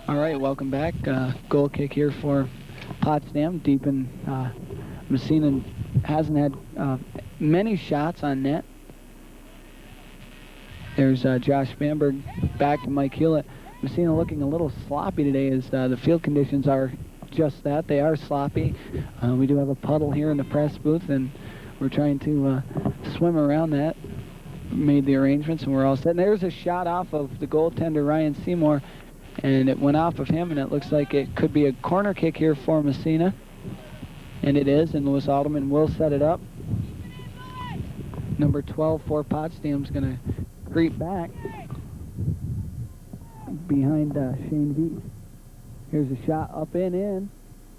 All right, welcome back. Goal kick here for Potsdam. Deep in Massena hasn't had many shots on net. There's Josh Bamberg back to Mike Hewlett. Massena looking a little sloppy today as the field conditions are just that. They are sloppy. We do have a puddle here in the press booth, and we're trying to swim around that. Made the arrangements, and we're all set. And there's a shot off of the goaltender, Ryan Seymour, and it went off of him, and it looks like it could be a corner kick here for Massena. And it is, and Lewis Alderman will set it up. Number 12 for Potsdam's going to creep back behind Shane Veach. Here's a shot up and in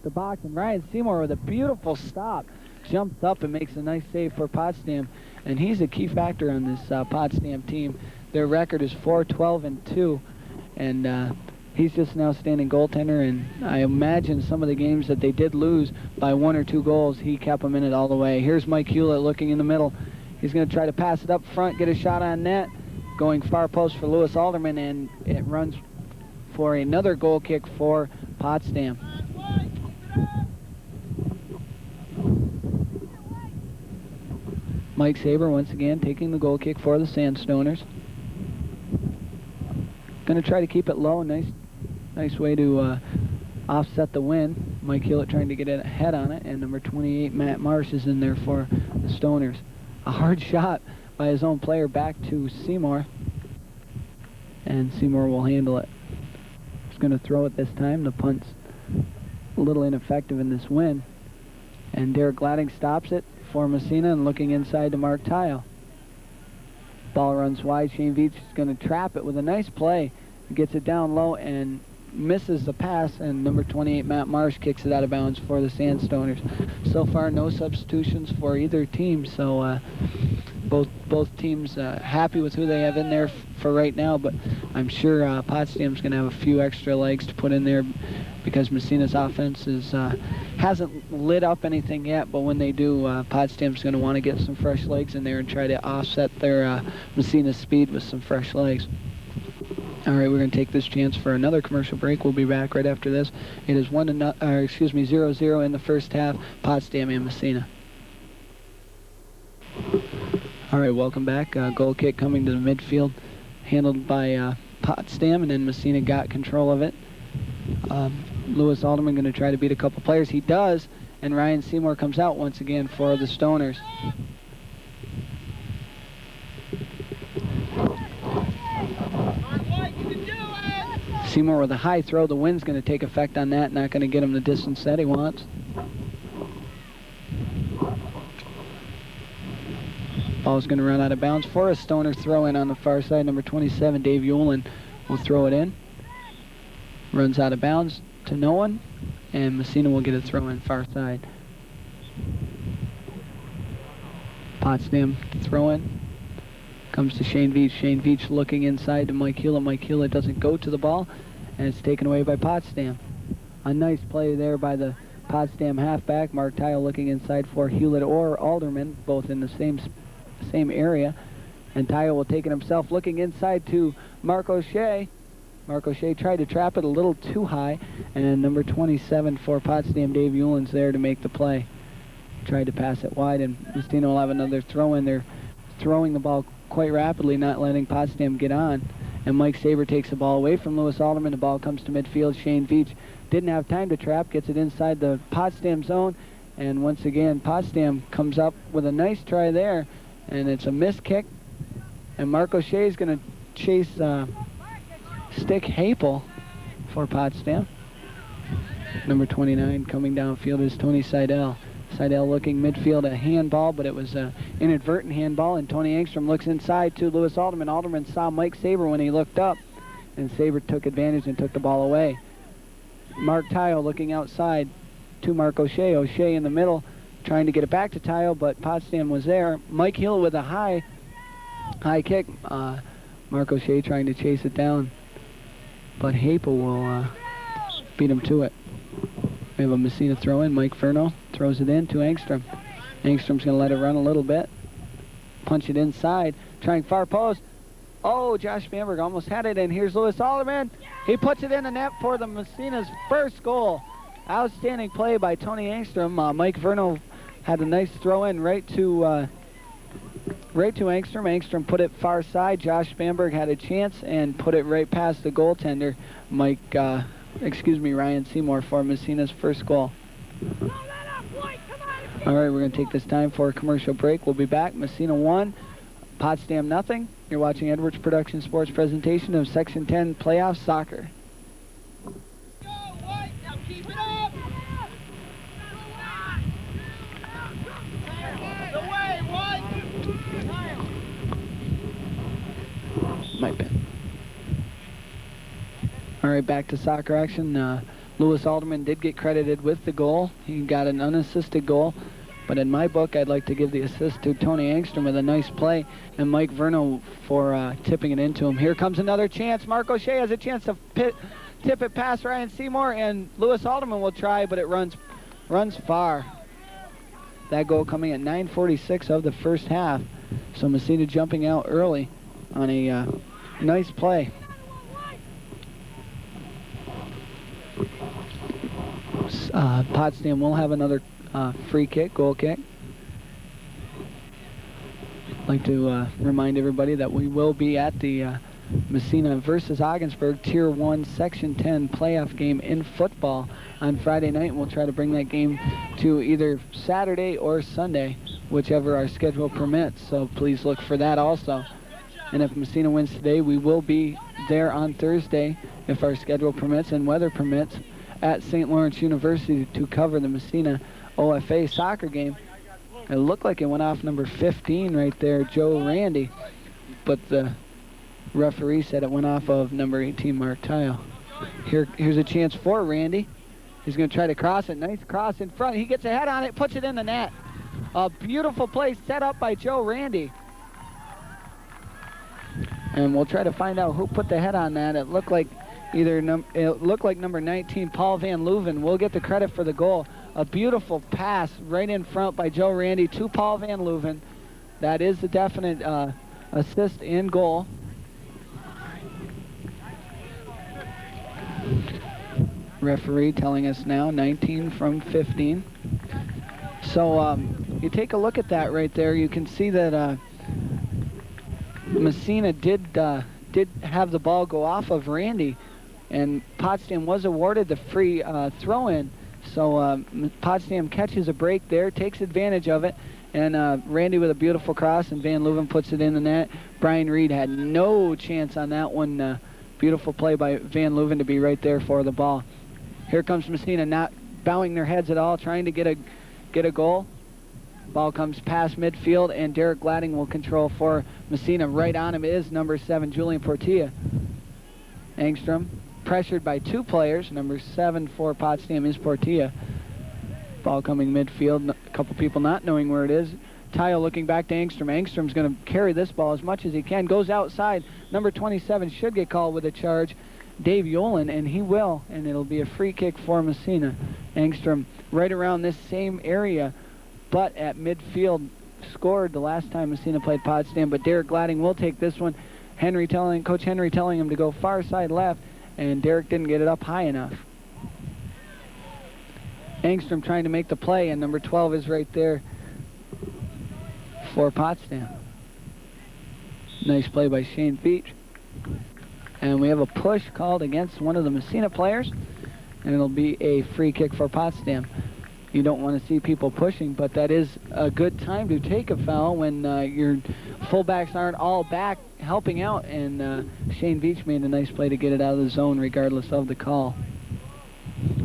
the box, and Ryan Seymour with a beautiful stop jumps up and makes a nice save for Potsdam, and he's a key factor on this Potsdam team. Their record is 4-12-2, and he's just now standing goaltender, and I imagine some of the games that they did lose by 1 or 2 goals, he kept them in it all the way. Here's Mike Hewlett looking in the middle. He's going to try to pass it up front, get a shot on net, going far post for Lewis Alderman, and it runs for another goal kick for Potsdam. Mike Saber once again taking the goal kick for the Sandstoners. Going to try to keep it low. Nice way to offset the wind. Mike Hewlett trying to get a head on it, and number 28 Matt Marsh is in there for the Stoners. A hard shot by his own player back to Seymour, and Seymour will handle it. He's going to throw it this time. The punt's a little ineffective in this wind, and Derek Gladding stops it for Massena and looking inside to Mark Tile. Ball runs wide. Shane Veach is going to trap it with a nice play. He gets it down low and misses the pass, and number 28 Matt Marsh kicks it out of bounds for the Sandstoners. So far no substitutions for either team, so both teams happy with who they have in there for right now, but I'm sure Potsdam's going to have a few extra legs to put in there because Massena's offense hasn't lit up anything yet, but when they do, Potsdam's going to want to get some fresh legs in there and try to offset their Massena's speed with some fresh legs. All right, we're going to take this chance for another commercial break. We'll be back right after this. It is 0-0 in the first half, Potsdam and Massena. All right, welcome back. Goal kick coming to the midfield, handled by Potsdam, and then Massena got control of it. Lewis Alderman going to try to beat a couple players. He does, and Ryan Seymour comes out once again for the Stoners. Seymour with a high throw. The wind's going to take effect on that, not going to get him the distance that he wants. Ball's going to run out of bounds for a Stoner throw in on the far side. Number 27, Dave Yulin, will throw it in. Runs out of bounds to no one, and Massena will get a throw in far side. Potsdam throw in. Comes to Shane Veach. Shane Veach looking inside to Mike Hewlett. Mike Hewlett doesn't go to the ball, and it's taken away by Potsdam. A nice play there by the Potsdam halfback. Mark Tile looking inside for Hewlett or Alderman, both in the same area. And Tile will take it himself, looking inside to Mark O'Shea. Mark O'Shea tried to trap it a little too high, and number 27 for Potsdam, Dave Yulin's there to make the play. Tried to pass it wide, and Massena will have another throw in there, throwing the ball quite rapidly, not letting Potsdam get on. And Mike Saber takes the ball away from Lewis Alderman. The ball comes to midfield. Shane Veach didn't have time to trap, gets it inside the Potsdam zone, and once again Potsdam comes up with a nice try there, and it's a missed kick, and Mark O'Shea is going to chase Stick Hapel for Potsdam. Number 29 coming downfield is Tony Seidel. Seidel looking midfield, a handball, but it was an inadvertent handball, and Tony Engstrom looks inside to Lewis Alderman. Alderman saw Mike Saber when he looked up, and Saber took advantage and took the ball away. Mark Tile looking outside to Mark O'Shea. O'Shea in the middle, trying to get it back to Tile, but Potsdam was there. Mike Hill with a high kick. Mark O'Shea trying to chase it down, but Hapel will beat him to it. We have a Massena throw in. Mike Furno throws it in to Engstrom. Engstrom's going to let it run a little bit. Punch it inside. Trying far post. Oh, Josh Bamberg almost had it, and here's Lewis Alderman. He puts it in the net for the Massena's first goal. Outstanding play by Tony Angstrom. Mike Verno had a nice throw in right to Angstrom. Angstrom put it far side. Josh Bamberg had a chance and put it right past the goaltender, Ryan Seymour, for Massena's first goal. All right, we're going to take this time for a commercial break. We'll be back. Massena 1, Potsdam nothing. You're watching Edwards Production Sports presentation of Section 10 Playoff Soccer. Might be. All right, back to soccer action. Lewis Alderman did get credited with the goal. He got an unassisted goal. But in my book, I'd like to give the assist to Tony Angstrom with a nice play, and Mike Verno for tipping it into him. Here comes another chance. Mark O'Shea has a chance to tip it past Ryan Seymour, and Lewis Alderman will try, but it runs far. That goal coming at 9:46 of the first half. So Massena jumping out early on a nice play. Potsdam will have another free kick, goal kick. I'd like to remind everybody that we will be at the Massena versus Ogdensburg Tier 1 Section 10 playoff game in football on Friday night, and we'll try to bring that game to either Saturday or Sunday, whichever our schedule permits, so please look for that also. And if Massena wins today, we will be there on Thursday, if our schedule permits and weather permits, at St. Lawrence University to cover the Massena OFA soccer game. It looked like it went off number 15 right there, Joe Randy, but the referee said it went off of number 18, Mark Tile. Here's a chance for Randy. He's going to try to cross it. Nice cross in front. He gets a head on it, puts it in the net. A beautiful play set up by Joe Randy. And we'll try to find out who put the head on that. It looked like number 19, Paul Van Leuven. We'll get the credit for the goal. A beautiful pass right in front by Joe Randy to Paul Van Leuven. That is the definite assist and goal. Referee telling us now 19 from 15. So you take a look at that right there. You can see that Massena did have the ball go off of Randy, and Potsdam was awarded the free throw-in. So Potsdam catches a break there, takes advantage of it, and Randy with a beautiful cross, and Van Leuven puts it in the net. Brian Reed had no chance on that one. Beautiful play by Van Leuven to be right there for the ball. Here comes Massena, not bowing their heads at all, trying to get a goal. Ball comes past midfield, and Derek Gladding will control for Massena. Right on him is number 7, Julian Portilla. Angstrom, pressured by 2 players. Number 7 for Potsdam is Portilla. Ball coming midfield, a couple people not knowing where it is. Tile looking back to Angstrom. Angstrom's going to carry this ball as much as he can. Goes outside. Number 27 should get called with a charge. Dave Yolen, and he will, and it'll be a free kick for Massena. Angstrom right around this same area, but at midfield, scored the last time Massena played Potsdam, but Derek Gladding will take this one. Coach Henry telling him to go far side left, and Derek didn't get it up high enough. Angstrom trying to make the play, and number 12 is right there for Potsdam. Nice play by Shane Beach. And we have a push called against one of the Massena players, and it'll be a free kick for Potsdam. You don't want to see people pushing, but that is a good time to take a foul when your fullbacks aren't all back helping out, and Shane Beach made a nice play to get it out of the zone regardless of the call.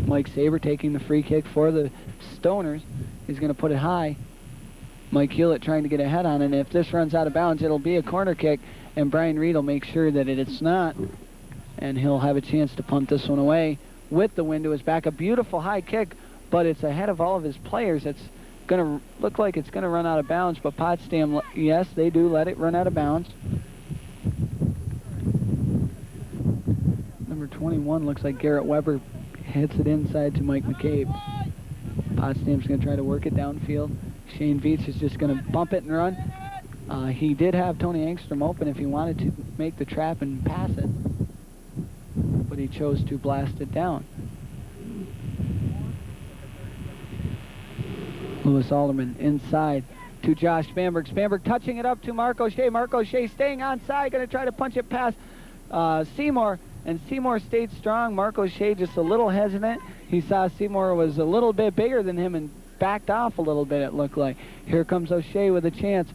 Mike Saber taking the free kick for the Stoners. He's going to put it high. Mike Hewlett trying to get a head on it, and if this runs out of bounds, it'll be a corner kick, and Brian Reed will make sure that it's not, and he'll have a chance to punt this one away with the wind to his back. A beautiful high kick, but it's ahead of all of his players. It's going to look like it's going to run out of bounds, but Potsdam, yes, they do let it run out of bounds. Number 21 looks like Garrett Weber hits it inside to Mike McCabe. Potsdam's going to try to work it downfield. Shane Veach is just going to bump it and run. He did have Tony Engstrom open if he wanted to make the trap and pass it, but he chose to blast it down. Lewis Alderman inside to Josh Spanberg. Spanberg touching it up to Mark O'Shea. Mark O'Shea staying onside, going to try to punch it past Seymour, and Seymour stayed strong. Mark O'Shea just a little hesitant. He saw Seymour was a little bit bigger than him and backed off a little bit, it looked like. Here comes O'Shea with a chance.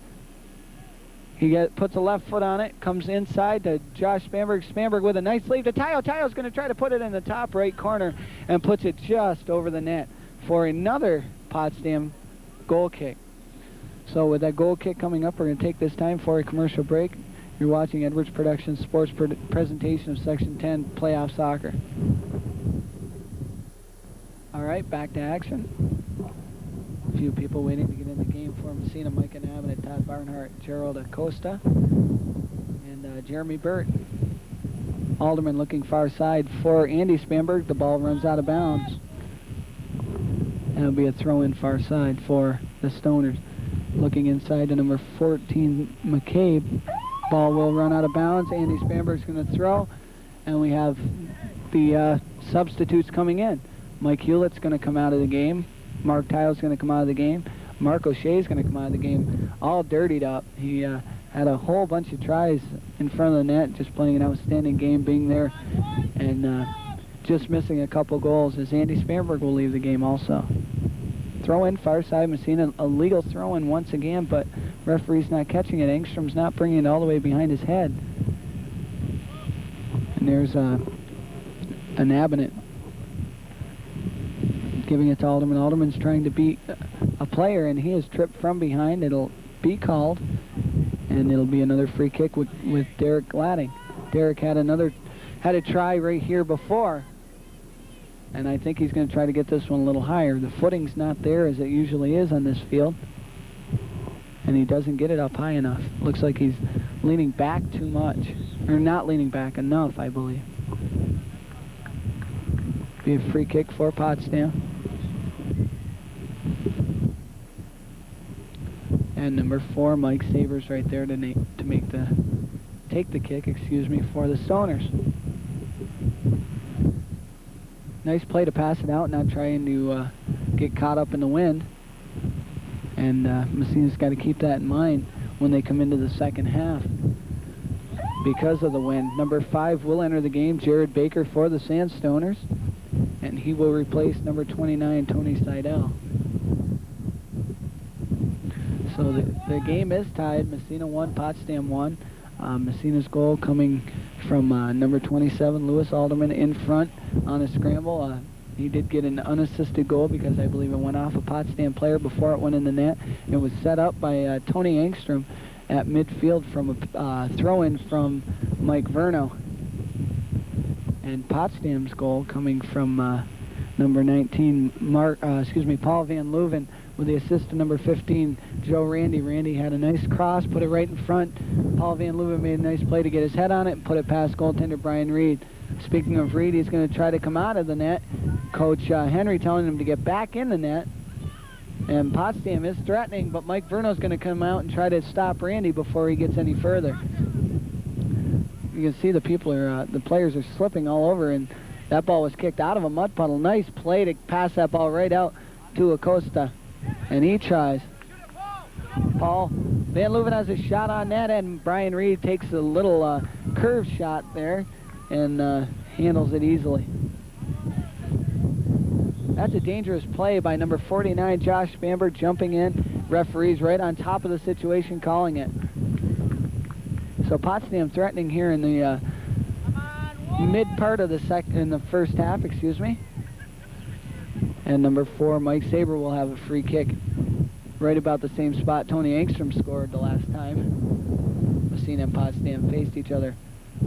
He puts a left foot on it, comes inside to Josh Spanberg. Spanberg with a nice lead to Tayo. Tayo's going to try to put it in the top right corner and puts it just over the net for another Potsdam goal kick. So with that goal kick coming up, we're going to take this time for a commercial break. You're watching Edwards Productions Sports presentation of Section 10 Playoff Soccer. All right, back to action. A few people waiting to get in the game for Massena: Micah Abbott, Todd Barnhart, Gerald Acosta, and Jeremy Burt. Alderman looking far side for Andy Spanberg. The ball runs out of bounds. And it'll be a throw-in far side for the Stoners. Looking inside to number 14, McCabe. Ball will run out of bounds. Andy Spanberg's going to throw. And we have the substitutes coming in. Mike Hewlett's going to come out of the game. Mark Tile's going to come out of the game. Mark O'Shea's going to come out of the game all dirtied up. He had a whole bunch of tries in front of the net, just playing an outstanding game, being there, and just missing a couple goals, as Andy Spanberg will leave the game also. Throw in far side, Massena, a legal throw in once again, but referee's not catching it. Engstrom's not bringing it all the way behind his head. And there's an Abbott giving it to Alderman. Alderman's trying to beat a player, and he is tripped from behind. It'll be called, and it'll be another free kick with Derek Gladding. Derek had a try right here before, and I think he's going to try to get this one a little higher. The footing's not there as it usually is on this field, and he doesn't get it up high enough. Looks like he's leaning back too much, or not leaning back enough, I believe. Be a free kick for Potsdam. And number 4, Mike Sabers, right there to take the kick, for the Stoners. Nice play to pass it out, not trying to get caught up in the wind. And Massena's got to keep that in mind when they come into the second half because of the wind. Number 5 will enter the game, Jared Baker for the Sandstoners, and he will replace number 29, Tony Seidel. So the game is tied. Massena 1, Potsdam 1. Massena's goal coming from number 27, Lewis Alderman, in front on a scramble. He did get an unassisted goal because I believe it went off a Potsdam player before it went in the net. It was set up by Tony Engstrom at midfield from a throw-in from Mike Verno. And Potsdam's goal coming from number 19, Paul Van Leuven, with the assist to number 15, Joe Randy. Randy had a nice cross, put it right in front. Paul Van Leuven made a nice play to get his head on it and put it past goaltender Brian Reed. Speaking of Reed, he's going to try to come out of the net. Coach Henry telling him to get back in the net. And Potsdam is threatening, but Mike Verno's going to come out and try to stop Randy before he gets any further. You can see the players are slipping all over, and that ball was kicked out of a mud puddle. Nice play to pass that ball right out to Acosta. And he tries. Paul Van Leuven has a shot on net, and Brian Reed takes a little curve shot there and handles it easily. That's a dangerous play by number 49, Josh Spanberg, jumping in. Referee's right on top of the situation, calling it. So Potsdam threatening here in the mid part of the first half, And number 4, Mike Saber, will have a free kick right about the same spot Tony Engstrom scored the last time Massena and Potsdam faced each other.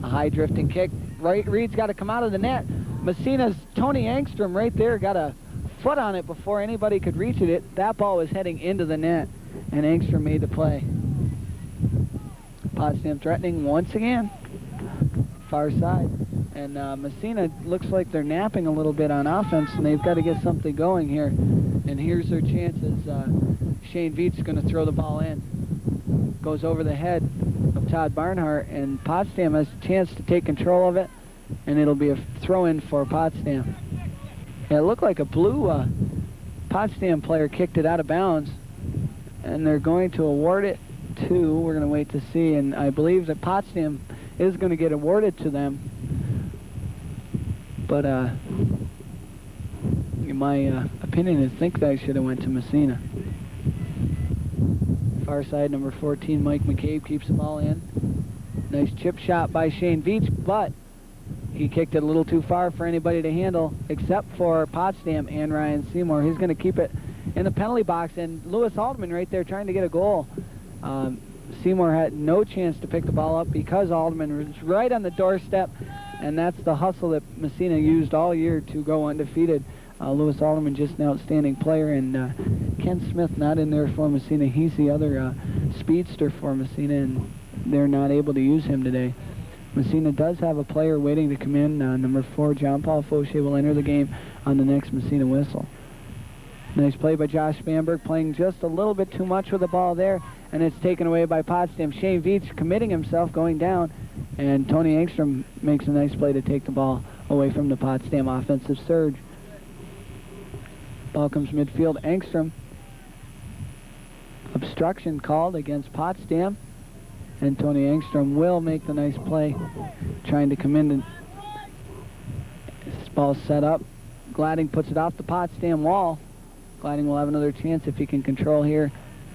A high drifting kick. Right, Reed's got to come out of the net. Massena's Tony Engstrom right there got a foot on it before anybody could reach it. That ball was heading into the net, and Engstrom made the play. Potsdam threatening once again. Far side. And Massena looks like they're napping a little bit on offense, and they've got to get something going here. And here's their chances. Shane Veit's going to throw the ball in. goes over the head of Todd Barnhart, and Potsdam has a chance to take control of it, and it'll be a throw-in for Potsdam. Yeah, it looked like a blue Potsdam player kicked it out of bounds, and they're going to award it to, we're going to wait to see, and I believe that Potsdam is going to get awarded to them, but my opinion is, I think that should have went to Massena. Far side, number 14, Mike McCabe keeps the ball in. Nice chip shot by Shane Veach, but he kicked it a little too far for anybody to handle, except for Potsdam and Ryan Seymour. He's going to keep it in the penalty box, and Lewis Alderman right there trying to get a goal. Seymour had no chance to pick the ball up because Alderman was right on the doorstep, and that's the hustle that Massena used all year to go undefeated. Lewis Alderman, just an outstanding player, and Ken Smith not in there for Massena. He's the other speedster for Massena, and they're not able to use him today. Massena does have a player waiting to come in. Number 4, John Paul Fauché, will enter the game on the next Massena whistle. Nice play by Josh Bamberg, playing just a little bit too much with the ball there, and it's taken away by Potsdam. Shane Veach committing himself, going down, and Tony Engstrom makes a nice play to take the ball away from the Potsdam offensive surge. Ball comes midfield. Engstrom. Obstruction called against Potsdam, and Tony Engstrom will make the nice play, trying to come in. And this ball set up. Gladding puts it off the Potsdam wall. Gladding will have another chance if he can control here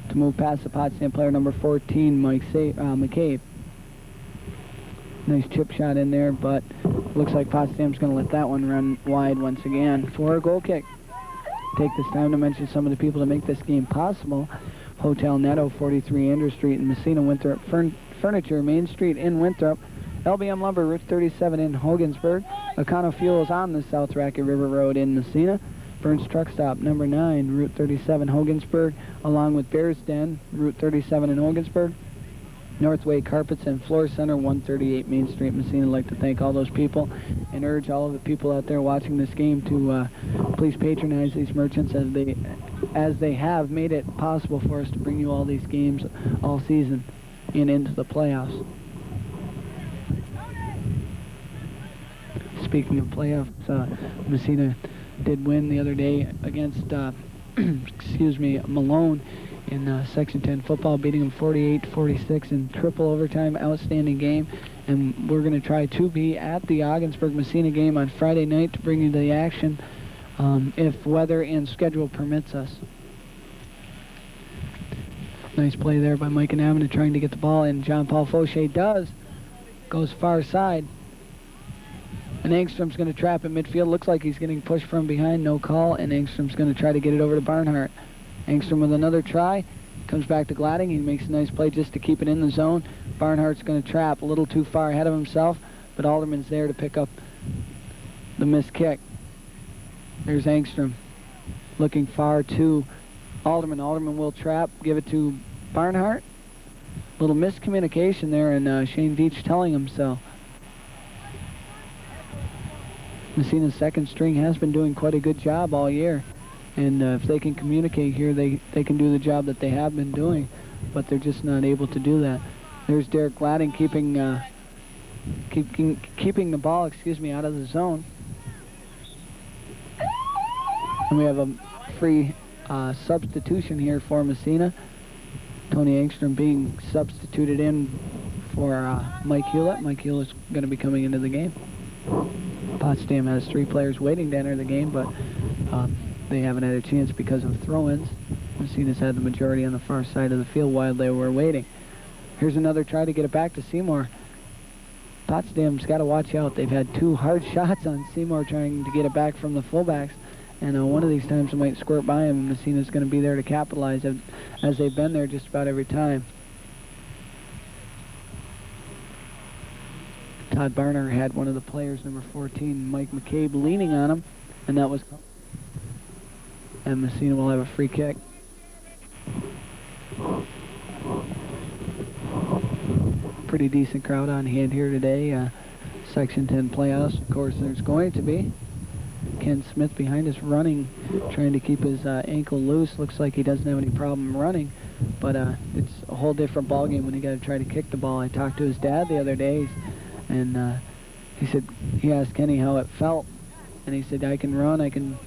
to move past the Potsdam player, number 14, McCabe. Nice chip shot in there, but looks like Potsdam's going to let that one run wide once again for a goal kick. Take this time to mention some of the people that make this game possible. Hotel Netto, 43 Andrew Street in Massena. Winthrop Furniture, Main Street in Winthrop. LBM Lumber, Route 37 in Hogansburg. Econo Fuels on the South Racket River Road in Massena. Burns Truck Stop, number 9, Route 37, Hogansburg, along with Bears Den, Route 37 in Hogansburg. Northway Carpets and Floor Center, 138 Main Street, Massena. I'd like to thank all those people and urge all of the people out there watching this game to please patronize these merchants, as they have made it possible for us to bring you all these games all season and into the playoffs. Speaking of playoffs, Massena did win the other day against Malone in Section 10 football, beating them 48-46 in triple overtime. Outstanding game, and we're going to try to be at the Ogdensburg-Massena game on Friday night to bring you the action if weather and schedule permits us. Nice play there by Mike and Amina trying to get the ball in. John Paul Fauché goes far side. And Engstrom's going to trap in midfield. Looks like he's getting pushed from behind. No call. And Engstrom's going to try to get it over to Barnhart. Engstrom with another try. Comes back to Gladding. He makes a nice play just to keep it in the zone. Barnhart's going to trap a little too far ahead of himself. But Alderman's there to pick up the missed kick. There's Engstrom looking far to Alderman. Alderman will trap. Give it to Barnhart. Little miscommunication there, and Shane Veach telling him so. Massena's second string has been doing quite a good job all year, and if they can communicate here, they can do the job that they have been doing, but they're just not able to do that. There's Derek Gladding keeping the ball, out of the zone, and we have a free substitution here for Massena. Tony Engstrom being substituted in for Mike Hewlett. Mike Hewlett's going to be coming into the game. Potsdam has 3 players waiting to enter the game, but they haven't had a chance because of throw-ins. Massena's had the majority on the far side of the field while they were waiting. Here's another try to get it back to Seymour. Potsdam's got to watch out. They've had 2 hard shots on Seymour trying to get it back from the fullbacks, and one of these times it might squirt by him, and Massena's going to be there to capitalize, as they've been there just about every time. Todd Barner had one of the players, number 14, Mike McCabe, leaning on him, and that was... And Massena will have a free kick. Pretty decent crowd on hand here today. Section 10 playoffs, of course, there's going to be. Ken Smith behind us running, trying to keep his ankle loose. Looks like he doesn't have any problem running. But it's a whole different ballgame when you got to try to kick the ball. I talked to his dad the other day, and he asked Kenny how it felt, and he said, I can run, I can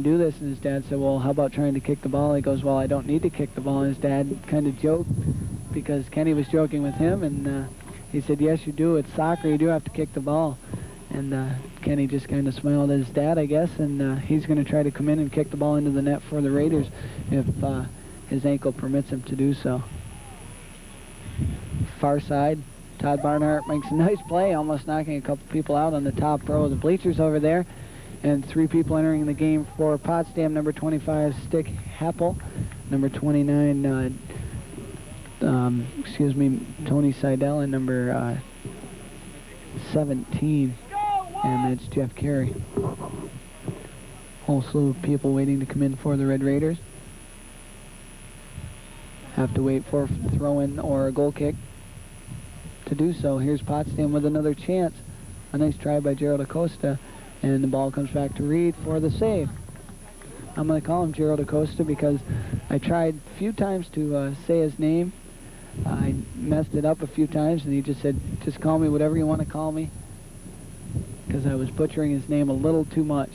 do this. And his dad said, well, how about trying to kick the ball? He goes, well, I don't need to kick the ball. And his dad kind of joked because Kenny was joking with him, and he said, yes, you do. It's soccer. You do have to kick the ball. And Kenny just kind of smiled at his dad, I guess, and he's going to try to come in and kick the ball into the net for the Raiders if his ankle permits him to do so. Far side, Todd Barnhart makes a nice play, almost knocking a couple people out on the top row of the bleachers over there. And 3 people entering the game for Potsdam: number 25, Stick Heppel, number 29, Tony Seidel, and number 17, and that's Jeff Carey. Whole slew of people waiting to come in for the Red Raiders. Have to wait for a throw-in or a goal kick to do so. Here's Potsdam with another chance. A nice try by Gerald Acosta, and the ball comes back to Reed for the save. I'm going to call him Gerald Acosta because I tried a few times to say his name. I messed it up a few times, and he just said, just call me whatever you want to call me, because I was butchering his name a little too much.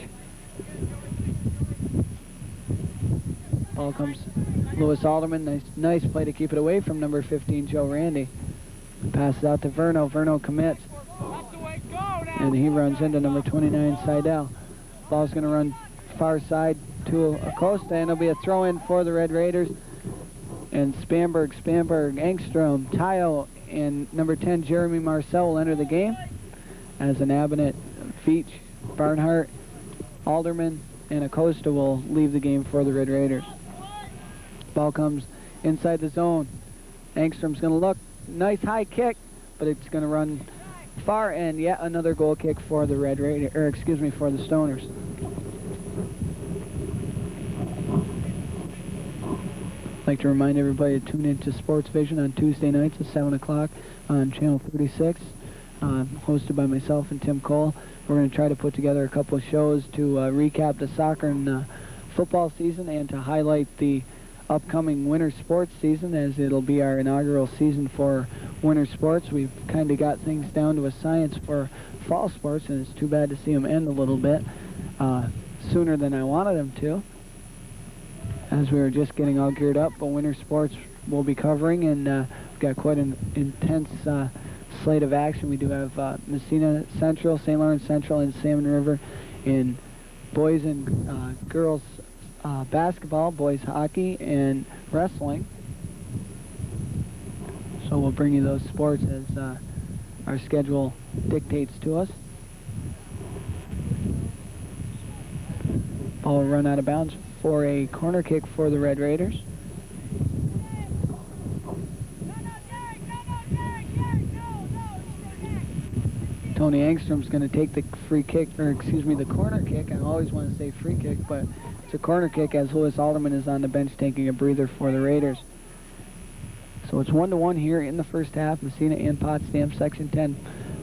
Ball comes Lewis Alderman. Nice play to keep it away from number 15, Joe Randy. Passes out to Verno. Verno commits, and he runs into number 29, Seidel. Ball's going to run far side to Acosta, and it'll be a throw-in for the Red Raiders. And Spanberg, Engstrom, Tayo, and number 10, Jeremy Marcel will enter the game. As an Abinet, Veach, Barnhart, Alderman, and Acosta will leave the game for the Red Raiders. Ball comes inside the zone. Engstrom's going to look. Nice high kick, but it's going to run far, and yet another goal kick for the Red Raiders, for the Stoners. I'd like to remind everybody to tune into Sports Vision on Tuesday nights at 7 o'clock on Channel 36, hosted by myself and Tim Cole. We're going to try to put together a couple of shows to recap the soccer and football season and to highlight the upcoming winter sports season, as it'll be our inaugural season for winter sports. We've kind of got things down to a science for fall sports, and it's too bad to see them end a little bit sooner than I wanted them to, as we were just getting all geared up. But winter sports we'll be covering, and we've got quite an intense slate of action. We do have Massena Central, St. Lawrence Central, and Salmon River in boys and girls basketball, boys hockey, and wrestling. So we'll bring you those sports as our schedule dictates to us. Ball will run out of bounds for a corner kick for the Red Raiders. Tony Engstrom's going to take the free kick, the corner kick. I always want to say free kick, but it's a corner kick as Lewis Alderman is on the bench taking a breather for the Raiders. So it's 1-1 here in the first half. Massena and Potsdam Section 10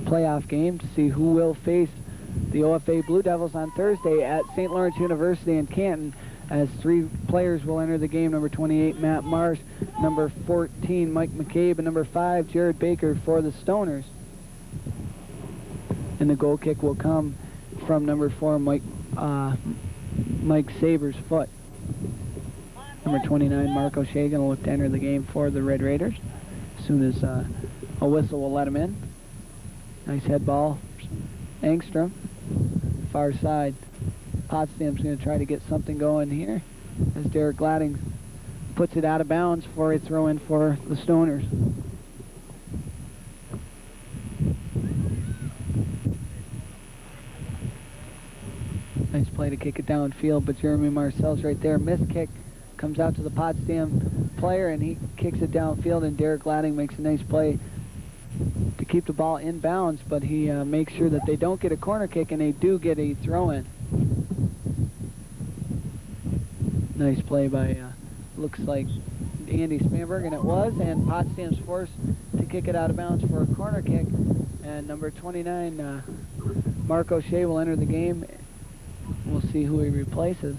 playoff game to see who will face the OFA Blue Devils on Thursday at St. Lawrence University in Canton, as 3 players will enter the game. Number 28, Matt Marsh, number 14, Mike McCabe, and number 5, Jared Baker for the Stoners. And the goal kick will come from number 4, Mike Saber's foot. Number 29, Mark O'Shea, going to look to enter the game for the Red Raiders as soon as a whistle will let him in. Nice head ball. Engstrom, far side. Potsdam's going to try to get something going here as Derek Gladding puts it out of bounds for a throw-in for the Stoners. Nice play to kick it downfield, but Jeremy Marcel's right there. Missed kick comes out to the Potsdam player, and he kicks it downfield, and Derek Gladding makes a nice play to keep the ball in bounds, but he makes sure that they don't get a corner kick, and they do get a throw-in. Nice play by, looks like Andy Spanberg, and it was, and Potsdam's forced to kick it out of bounds for a corner kick, and number 29, Mark O'Shea, will enter the game. We'll see who he replaces.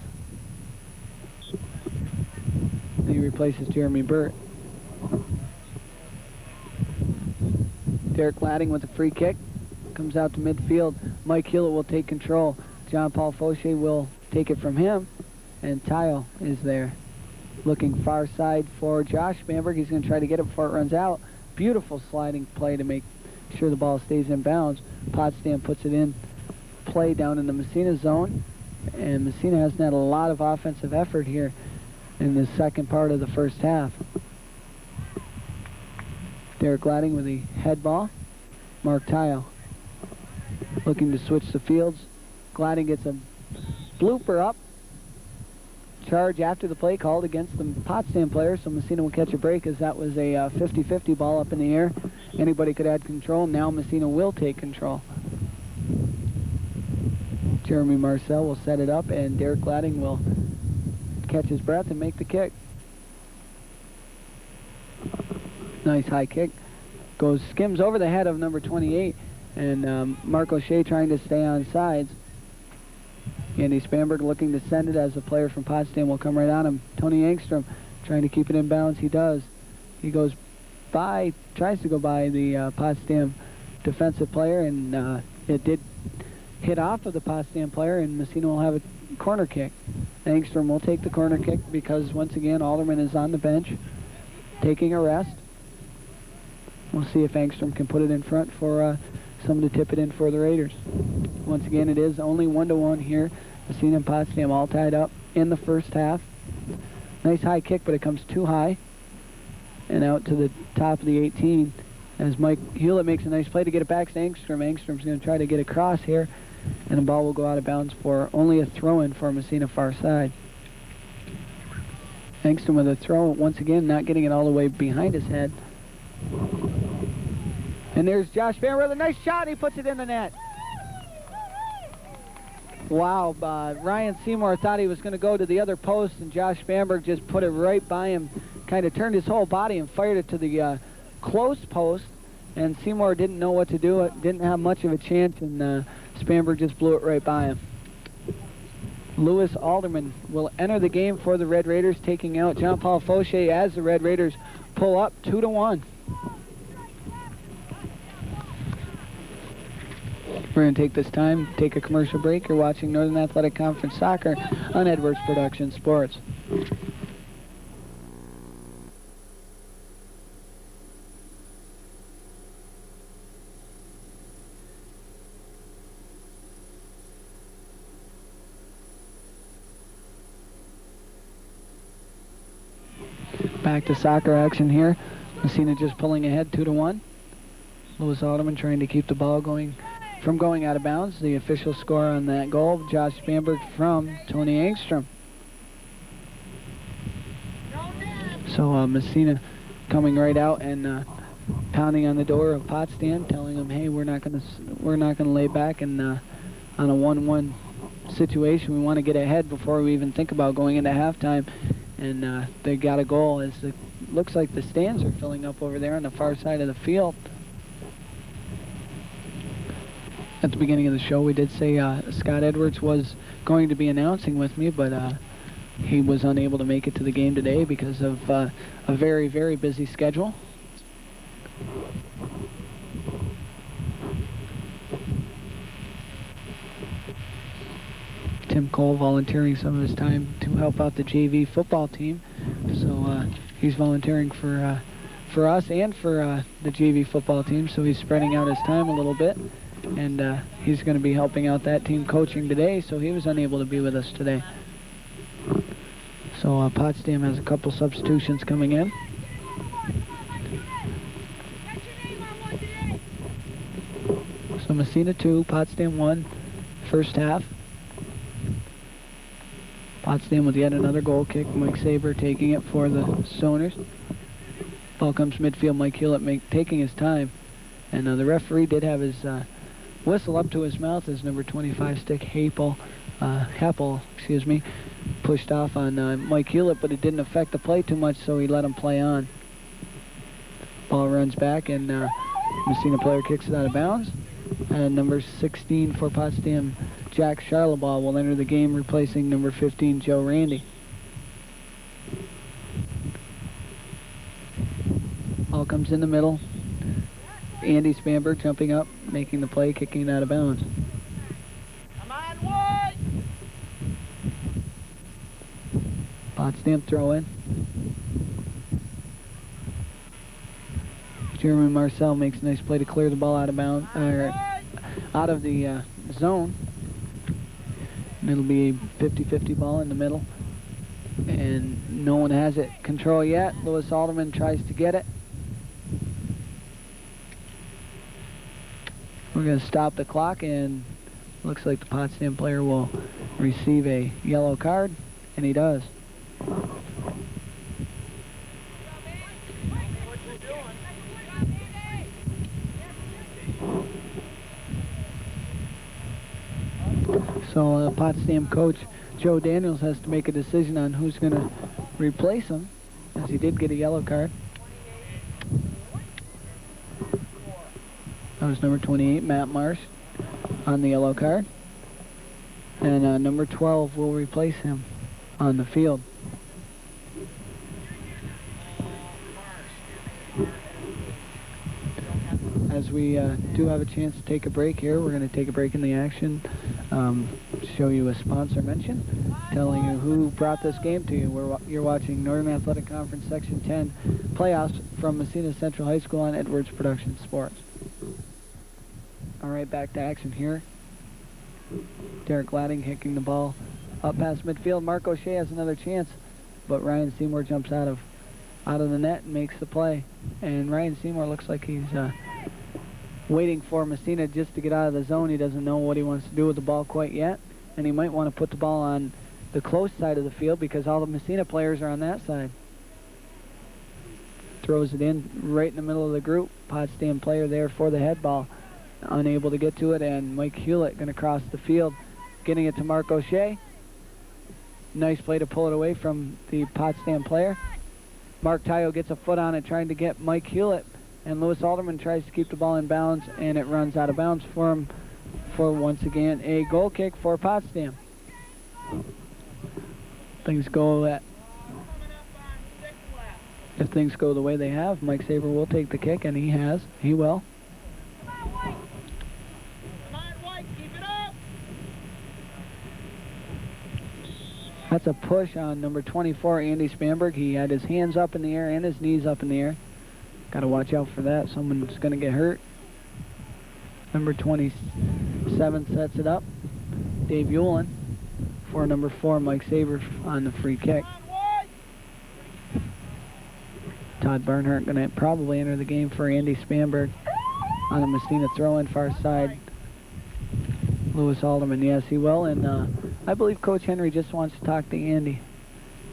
He He replaces Jeremy Burt. Derek Ladding with a free kick. Comes out to midfield. Mike Hewlett will take control. John Paul Fauché will take it from him. And Tyle is there. Looking far side for Josh Bamberg. He's going to try to get it before it runs out. Beautiful sliding play to make sure the ball stays in bounds. Potsdam puts it in play down in the Massena zone. And Massena hasn't had a lot of offensive effort here in the second part of the first half. Derek Ladding with the head ball. Mark Tyle looking to switch the fields. Gladding gets a blooper up. Charge after the play called against the Potsdam player, so Massena will catch a break as that was a 50-50 ball up in the air. Anybody could add control. Now Massena will take control. Jeremy Marcel will set it up, and Derek Gladding will catch his breath and make the kick. Nice high kick. Skims over the head of number 28, and Mark O'Shea trying to stay on sides. Andy Spanberg looking to send it as the player from Potsdam will come right on him. Tony Engstrom trying to keep it in bounds. He does. He goes by, tries to go by the Potsdam defensive player, and it did hit off of the Potsdam player, and Massena will have a corner kick. Engstrom will take the corner kick because, once again, Alderman is on the bench taking a rest. We'll see if Engstrom can put it in front for someone to tip it in for the Raiders. Once again, it is only 1-1 here. Massena and Potsdam all tied up in the first half. Nice high kick, but it comes too high and out to the top of the 18 as Mike Hewlett makes a nice play to get it back to Engstrom. Engstrom's going to try to get across here, and the ball will go out of bounds for only a throw-in for Massena far side. Engstrom with a throw, once again not getting it all the way behind his head. And there's Josh Bamberg with a nice shot, and he puts it in the net. Wow, Ryan Seymour thought he was going to go to the other post, and Josh Bamberg just put it right by him, kind of turned his whole body and fired it to the close post, and Seymour didn't know what to do. It didn't have much of a chance, and Spanberg just blew it right by him. Lewis Alderman will enter the game for the Red Raiders, taking out John Paul Fauché as the Red Raiders pull up 2-1. We're going to take this time, take a commercial break. You're watching Northern Athletic Conference Soccer on Edwards Production Sports. Back to soccer action here. Massena just pulling ahead 2-1. Lewis Alderman trying to keep the ball going from going out of bounds. The official score on that goal, Josh Bamberg from Tony Engstrom. So Massena coming right out and pounding on the door of Potsdam, telling them, "Hey, we're not gonna lay back and on a 1-1 situation. We want to get ahead before we even think about going into halftime." And they got a goal. As it looks like the stands are filling up over there on the far side of the field. At the beginning of the show, we did say Scott Edwards was going to be announcing with me, but he was unable to make it to the game today because of a very, very busy schedule. Tim Cole volunteering some of his time to help out the JV football team. So he's volunteering for us and for the JV football team, so he's spreading out his time a little bit. And he's going to be helping out that team coaching today, so he was unable to be with us today. So Potsdam has a couple substitutions coming in. So Massena 2, Potsdam 1, first half. Potsdam with yet another goal kick. Mike Saber taking it for the Stoners. Ball comes midfield. Mike Hewlett taking his time. And the referee did have his whistle up to his mouth as number 25 stick Heppel, pushed off on Mike Hewlett, but it didn't affect the play too much, so he let him play on. Ball runs back, and Massena player kicks it out of bounds. And number 16 for Potsdam, Jack Charlebois, will enter the game, replacing number 15, Joe Randy. comes in the middle. Andy Spanberg jumping up, making the play, kicking it out of bounds. Come on, White! Potsdam throw in. Jeremy Marcel makes a nice play to clear the ball out of bounds, out of the zone. And it'll be a 50-50 ball in the middle. And no one has it control yet. Lewis Alderman tries to get it. We're going to stop the clock, and looks like the Potsdam player will receive a yellow card, and he does. So Potsdam coach Joe Daniels has to make a decision on who's going to replace him, as he did get a yellow card. That was number 28, Matt Marsh, on the yellow card. And number 12 will replace him on the field. As we do have a chance to take a break here, we're going to take a break in the action, show you a sponsor mention, telling you who brought this game to you. You're watching Northern Athletic Conference Section 10 playoffs from Massena Central High School on Edwards Production Sports. All right, back to action here. Derek Ladding kicking the ball up past midfield. Mark O'Shea has another chance, but Ryan Seymour jumps out of the net and makes the play. And Ryan Seymour looks like he's waiting for Massena just to get out of the zone. He doesn't know what he wants to do with the ball quite yet, and he might want to put the ball on the close side of the field because all the Massena players are on that side. Throws it in right in the middle of the group. Potsdam player there for the head ball, unable to get to it, and Mike Hewlett going to cross the field, getting it to Mark O'Shea. Nice play to pull it away from the Potsdam player. Mark Tayo gets a foot on it trying to get Mike Hewlett, and Lewis Alderman tries to keep the ball in bounds, and it runs out of bounds for him for, once again, a goal kick for Potsdam. If things go the way they have, Mike Saber will take the kick, and he will. That's a push on number 24, Andy Spanberg. He had his hands up in the air and his knees up in the air. Got to watch out for that. Someone's going to get hurt. Number 27 sets it up. Dave Yulin for number 4, Mike Saber, on the free kick. Todd Barnhart going to probably enter the game for Andy Spanberg on a Massena throw-in far side. Lewis Alderman, yes, he will. And I believe Coach Henry just wants to talk to Andy.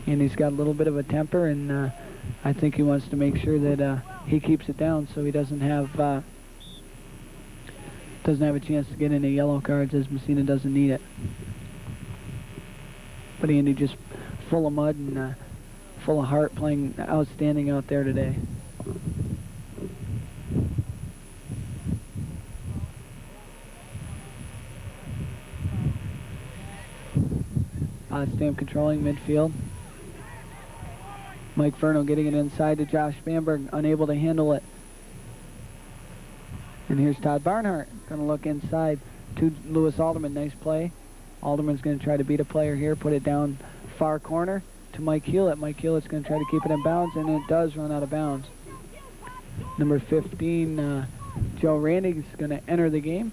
Andy's got a little bit of a temper, and I think he wants to make sure that he keeps it down so he doesn't have a chance to get any yellow cards, as Massena doesn't need it. But Andy just full of mud and full of heart, playing outstanding out there today. Potsdam controlling midfield. Mike Verno getting it inside to Josh Spanberg, unable to handle it. And here's Todd Barnhart, going to look inside to Lewis Alderman. Nice play. Alderman's going to try to beat a player here, put it down far corner to Mike Hewlett. Mike Hewlett's going to try to keep it in bounds, and it does run out of bounds. Number 15, Joe Randig, is going to enter the game.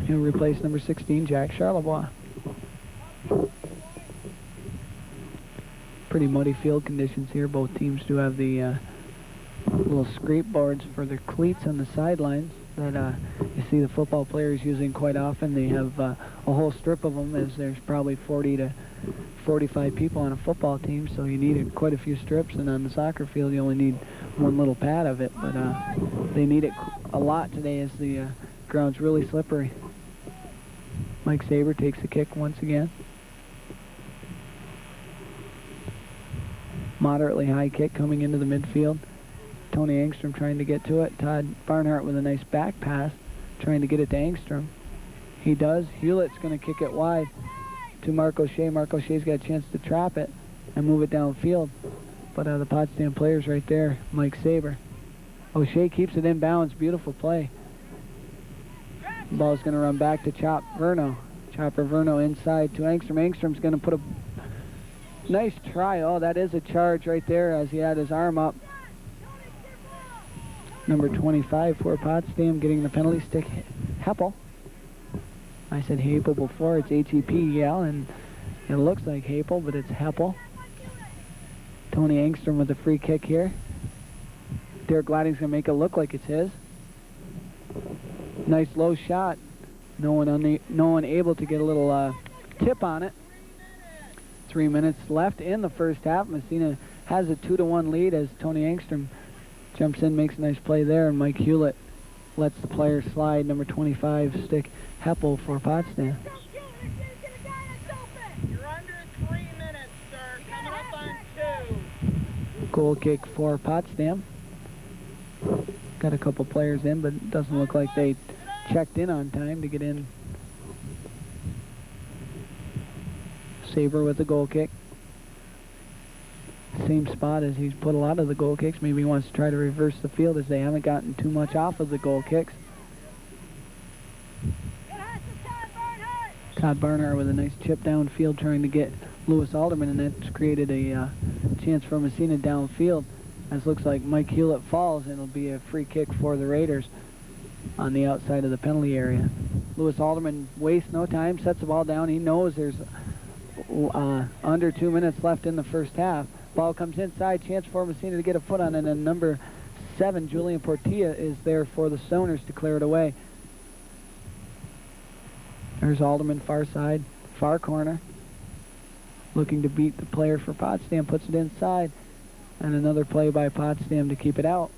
He'll replace number 16, Jack Charlebois. Pretty muddy field conditions here. Both teams do have the little scrape boards for their cleats on the sidelines that you see the football players using quite often. They have a whole strip of them, as there's probably 40 to 45 people on a football team, so you need quite a few strips, and on the soccer field you only need one little pad of it, but they need it a lot today as the ground's really slippery. Mike Saber takes the kick once again. Moderately high kick coming into the midfield. Tony Angstrom trying to get to it. Todd Barnhart with a nice back pass, trying to get it to Angstrom. He does. Hewlett's going to kick it wide to Mark O'Shea. Mark O'Shea's got a chance to trap it and move it downfield. but the Potsdam player's right there, Mike Saber. O'Shea keeps it in bounds. Beautiful play. Ball's going to run back to Verno. Chopper Verno inside to Angstrom. Angstrom's going to put a nice try. Oh, that is a charge right there as he had his arm up. Number 25 for Potsdam getting the penalty stick. Heppel. I said Hapel before. It's H-E-P-E-L, and it looks like Hapel, but it's Heppel. Tony Angstrom with the free kick here. Derek Glading's going to make it look like it's his. Nice low shot. No one able to get a little tip on it. 3 minutes left in the first half. Massena has a 2-1 lead as Tony Angstrom jumps in, makes a nice play there, and Mike Hewlett lets the player slide. Number 25 stick Heppel for Potsdam. You're under 3 minutes, sir. Coming up on 2. Goal kick for Potsdam. Got a couple players in, but it doesn't look like they checked in on time to get in. Saber with the goal kick. Same spot as he's put a lot of the goal kicks. Maybe he wants to try to reverse the field as they haven't gotten too much off of the goal kicks. Todd Barnhart with a nice chip downfield trying to get Lewis Alderman, and that's created a chance for Massena downfield. As looks like Mike Hewlett falls, and it'll be a free kick for the Raiders on the outside of the penalty area. Lewis Alderman wastes no time, sets the ball down. He knows there's under 2 minutes left in the first half. Ball comes inside, chance for Massena to get a foot on it, and number 7, Julian Portilla, is there for the Stoners to clear it away. There's Alderman, far side, far corner. Looking to beat the player for Potsdam, puts it inside. And another play by Potsdam to keep it out.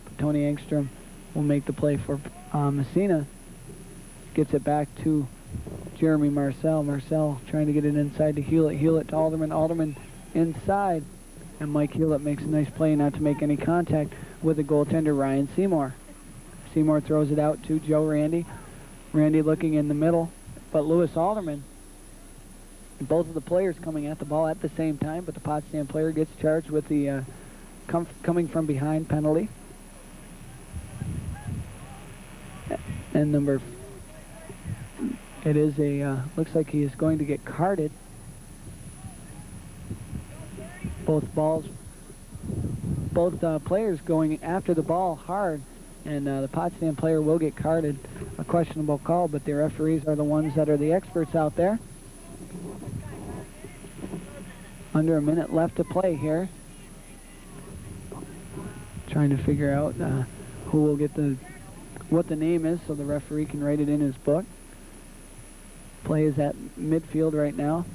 But Tony Angstrom will make the play for Massena. Gets it back to Jeremy Marcel. Marcel trying to get it inside to Hewlett. Hewlett to Alderman. Alderman inside. And Mike Hewlett makes a nice play not to make any contact with the goaltender, Ryan Seymour. Seymour throws it out to Joe Randy. Randy looking in the middle. But Lewis Alderman, both of the players coming at the ball at the same time, but the Potsdam player gets charged with the coming from behind penalty. And it is a, looks like he is going to get carded. Both players going after the ball hard, and the Potsdam player will get carded. A questionable call, but the referees are the ones that are the experts out there. Under a minute left to play here. Trying to figure out who will get what the name is so the referee can write it in his book. Play is at midfield right now.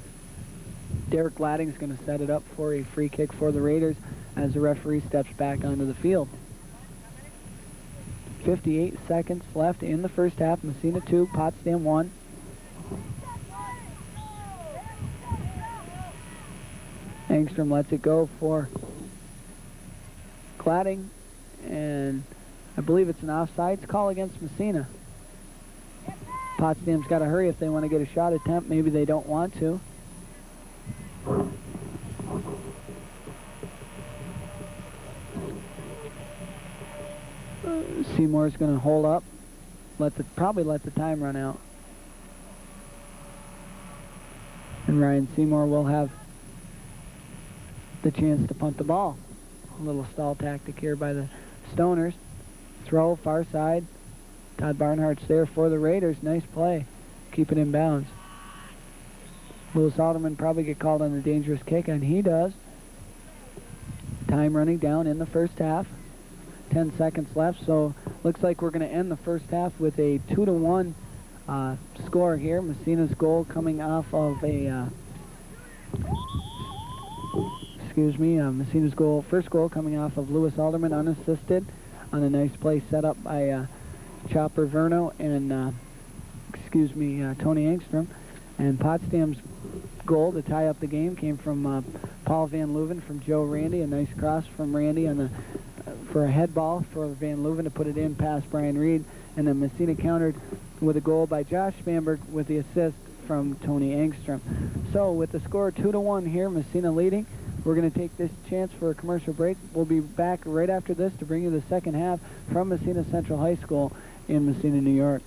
Derek Glading's going to set it up for a free kick for the Raiders as the referee steps back onto the field. 58 seconds left in the first half. Massena 2, Potsdam 1. Angstrom lets it go for Glading, and I believe it's an offsides call against Massena. Potsdam's got to hurry if they want to get a shot attempt. Maybe they don't want to. Seymour's going to hold up, probably let the time run out. And Ryan Seymour will have the chance to punt the ball. A little stall tactic here by the Stoners. Throw, far side. Todd Barnhart's there for the Raiders. Nice play. Keep it in bounds. Lewis Alderman probably get called on a dangerous kick, and he does. Time running down in the first half. 10 seconds left, so looks like we're going to end the first half with a 2-1 score here. Massena's goal coming off of a Massena's first goal coming off of Lewis Alderman unassisted on a nice play set up by Chopper Verno and Tony Angstrom. And Potsdam's goal to tie up the game came from Paul Van Leuven from Joe Randy. A nice cross from Randy for a head ball for Van Leuven to put it in past Brian Reed. And then Massena countered with a goal by Josh Spanberg with the assist from Tony Angstrom. So with the score 2-1 here, Massena leading. We're going to take this chance for a commercial break. We'll be back right after this to bring you the second half from Massena Central High School in Massena, New York.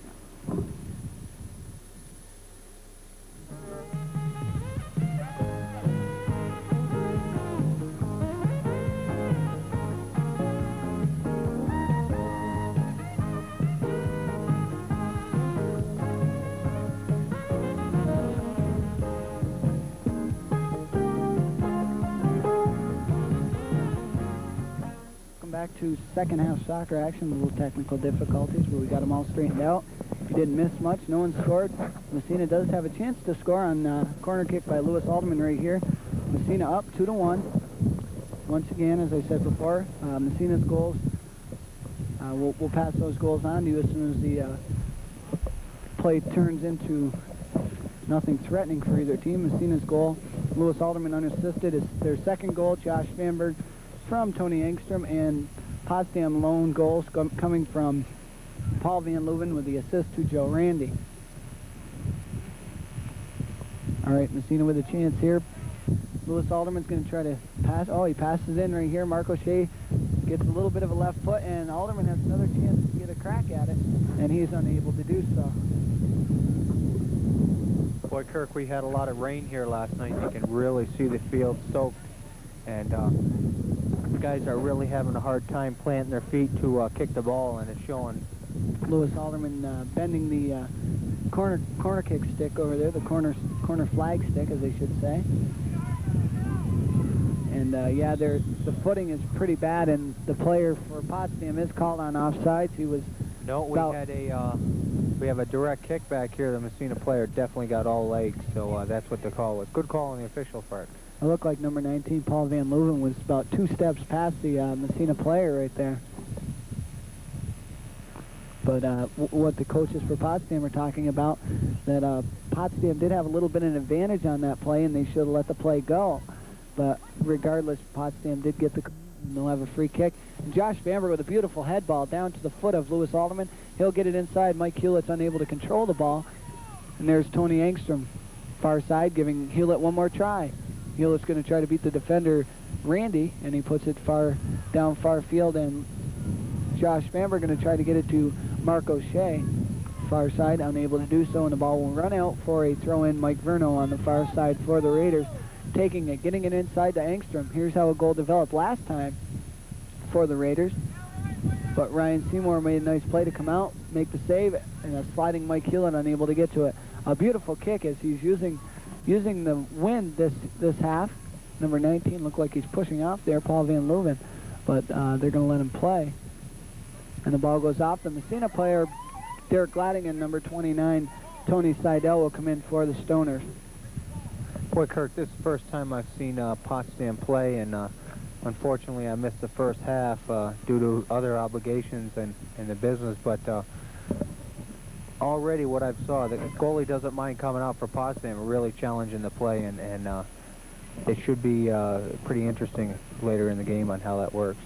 Back to second half soccer action with a little technical difficulties, but we got them all straightened out. If you didn't miss much, no one scored. Massena does have a chance to score on corner kick by Lewis Alderman right here. Massena up 2-1. Once again, as I said before, Massena's goals, we'll pass those goals on to you as soon as the play turns into nothing threatening for either team. Massena's goal, Lewis Alderman unassisted, is their second goal. Josh Vanberg from Tony Engstrom, and Potsdam lone goals coming from Paul Van Leuven with the assist to Joe Randy. All right, Massena with a chance here. Lewis Alderman's going to try to pass. Oh, he passes in right here. Mark O'Shea gets a little bit of a left foot, and Alderman has another chance to get a crack at it, and he's unable to do so. Boy, Kirk, we had a lot of rain here last night. You can really see the field soaked, and guys are really having a hard time planting their feet to kick the ball, and it's showing. Lewis Alderman bending the corner kick stick over there, the corner flag stick, as they should say. And yeah, the footing is pretty bad, and the player for Potsdam is called on offsides. He was no, we have a direct kick back here. The Massena player definitely got all legs, so that's what the call was. Good call on the official part. It looked like number 19, Paul Van Leuven, was about 2 steps past the Massena player right there. But what the coaches for Potsdam are talking about, that Potsdam did have a little bit of an advantage on that play, and they should have let the play go. But regardless, Potsdam did get the, and they'll have a free kick. And Josh Bamber with a beautiful head ball down to the foot of Lewis Alderman. He'll get it inside. Mike Hewlett's unable to control the ball. And there's Tony Engstrom, far side, giving Hewlett one more try. Hewlett's going to try to beat the defender, Randy, and he puts it down far field, and Josh Bamber going to try to get it to Mark O'Shea, far side, unable to do so, and the ball will run out for a throw-in. Mike Verno on the far side for the Raiders, taking it, getting it inside to Engstrom. Here's how a goal developed last time for the Raiders, but Ryan Seymour made a nice play to come out, make the save, and a sliding Mike Hewlett unable to get to it. A beautiful kick as he's using the wind this half. Number 19 looked like he's pushing off there, Paul Van Leuven, but they're going to let him play. And the ball goes off. The Massena player, Derek Glading, and number 29, Tony Seidel, will come in for the Stoners. Boy, Kirk, this is the first time I've seen Potsdam play, and unfortunately I missed the first half due to other obligations and the business, but already what I've saw, the goalie doesn't mind coming out for Potsdam, really challenging the play, and it should be pretty interesting later in the game on how that works.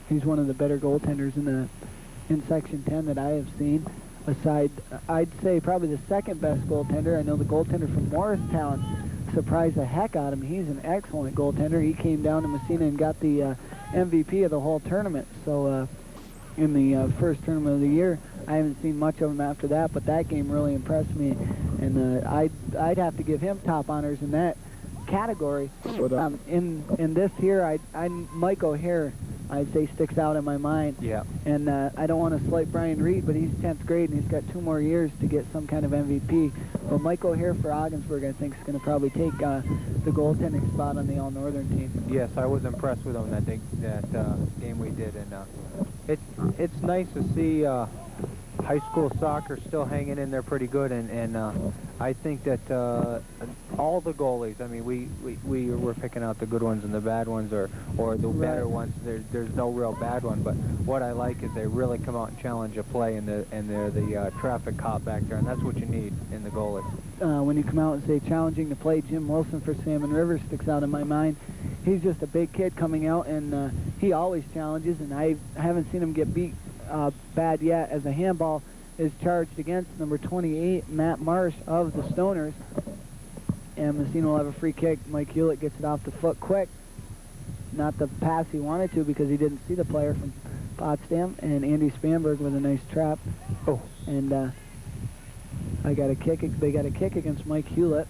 He's one of the better goaltenders in Section 10 that I have seen. Aside, I'd say probably the second best goaltender. I know the goaltender from Morristown surprised the heck out of him. He's an excellent goaltender. He came down to Massena and got the MVP of the whole tournament. So in the first tournament of the year, I haven't seen much of him after that, but that game really impressed me, and I'd have to give him top honors in that category. In this here, Mike O'Hare, I'd say, sticks out in my mind. Yeah. And I don't want to slight Brian Reed, but he's 10th grade and he's got 2 more years to get some kind of MVP. But Mike O'Hare for Ogdensburg, I think, is going to probably take the goaltending spot on the All-Northern team. Yes, I was impressed with him that game we did, and it's nice to see high school soccer still hanging in there pretty good, and I think that all the goalies, I mean, we were picking out the good ones and the bad ones, or the better ones. There's no real bad one, but what I like is they really come out and challenge a play, and they're the traffic cop back there, and that's what you need in the goalie. When you come out and say challenging the play, Jim Wilson for Salmon River sticks out in my mind. He's just a big kid coming out, and he always challenges, and I haven't seen him get beat bad yet, as a handball is charged against number 28, Matt Marsh of the Stoners. And Massena will have a free kick. Mike Hewlett gets it off the foot quick. not the pass he wanted to because he didn't see the player from Potsdam, and Andy Spanberg with a nice trap. Oh. And they got a kick against Mike Hewlett.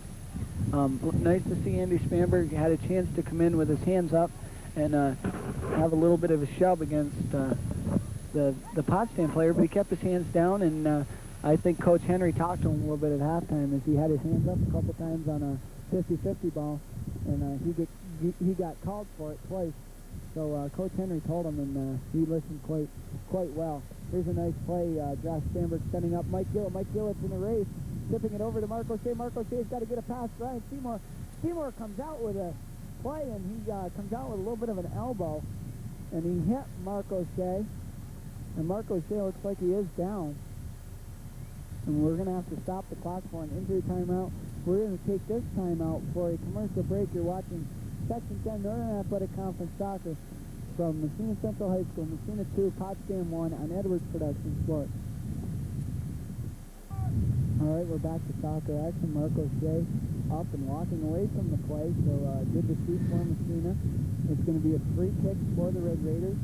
Nice to see Andy Spanberg had a chance to come in with his hands up and have a little bit of a shove against the Potsdam player, but he kept his hands down, and I think Coach Henry talked to him a little bit at halftime as he had his hands up a couple times on a 50-50 ball, and he got called for it twice. So Coach Henry told him, and he listened quite well. Here's a nice play. Josh Spanberg setting up Mike Gillett. Mike Gillett's in the race, tipping it over to Mark O'Shea. Mark O'Shea's got to get a pass. Ryan Seymour. Seymour comes out with a play, and he comes out with a little bit of an elbow, and he hit Mark O'Shea. And Mark O'Shea looks like he is down. And we're going to have to stop the clock for an injury timeout. We're going to take this timeout for a commercial break. You're watching Section 10 Northern Athletic Conference Soccer from Massena Central High School, Massena 2, Potsdam 1 on Edwards Production Sports. All right, we're back to soccer action. Mark O'Shea up and walking away from the play, so good to see for Massena. It's going to be a free kick for the Red Raiders.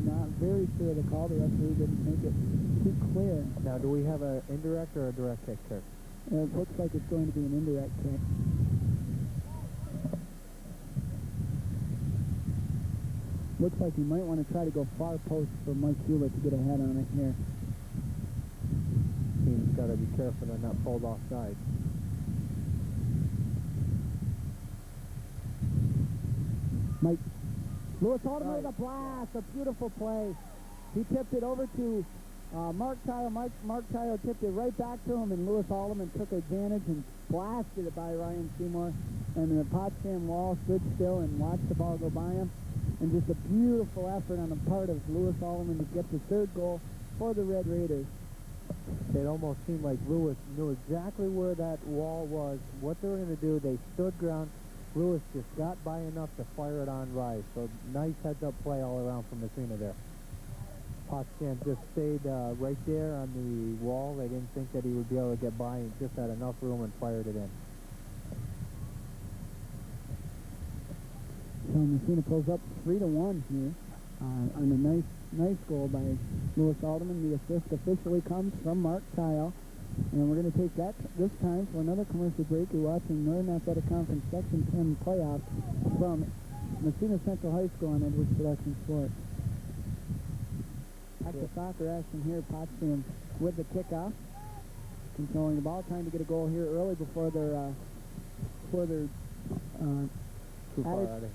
Not very sure of the call. The referee didn't make it too clear. Now, do we have an indirect or a direct kick, sir? It looks like it's going to be an indirect kick. Looks like you might want to try to go far post for Mike Hewlett to get a head on it here. Team's got to be careful to not fall offside. Mike Lewis Haldeman with a blast, a beautiful play. He tipped it over to Mark Tile. Mark Tile tipped it right back to him, and Lewis Haldeman took advantage and blasted it by Ryan Seymour. And the Potsdam wall stood still and watched the ball go by him. And just a beautiful effort on the part of Lewis Haldeman to get the third goal for the Red Raiders. It almost seemed like Lewis knew exactly where that wall was, what they were going to do. They stood ground. Lewis just got by enough to fire it on Rise. So nice heads-up play all around from Massena there. Potsdam just stayed right there on the wall. They didn't think that he would be able to get by and just had enough room and fired it in. So Massena pulls up 3-1 here on a nice goal by Lewis Haldeman. The assist officially comes from Mark Tile. And we're going to take that this time for another commercial break. You're watching Northern Athletic Conference Section 10 playoffs from Massena Central High School on Edwards Production Sports. Back to soccer action here. Potsdam with the kickoff, controlling the ball, trying to get a goal here early before their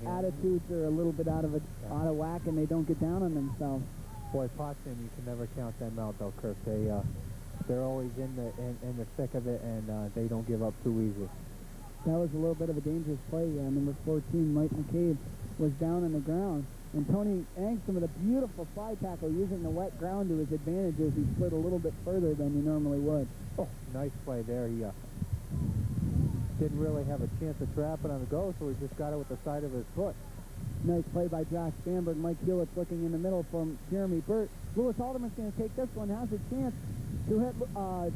attitudes are a little bit out of whack and they don't get down on themselves. Boy, Potsdam, you can never count them out, though, Kirk. They're always in the thick of it, and they don't give up too easily. That was a little bit of a dangerous play. Number 14, Mike McCabe, was down on the ground. And Tony Angstrom with a beautiful slide tackle using the wet ground to his advantage as he slid a little bit further than he normally would. Oh, nice play there. He didn't really have a chance to trap it on the go, so he just got it with the side of his foot. Nice play by Josh Spanberg. Mike Hewlett's looking in the middle from Jeremy Burt. Lewis Haldeman's going to take this one. Has a chance to hit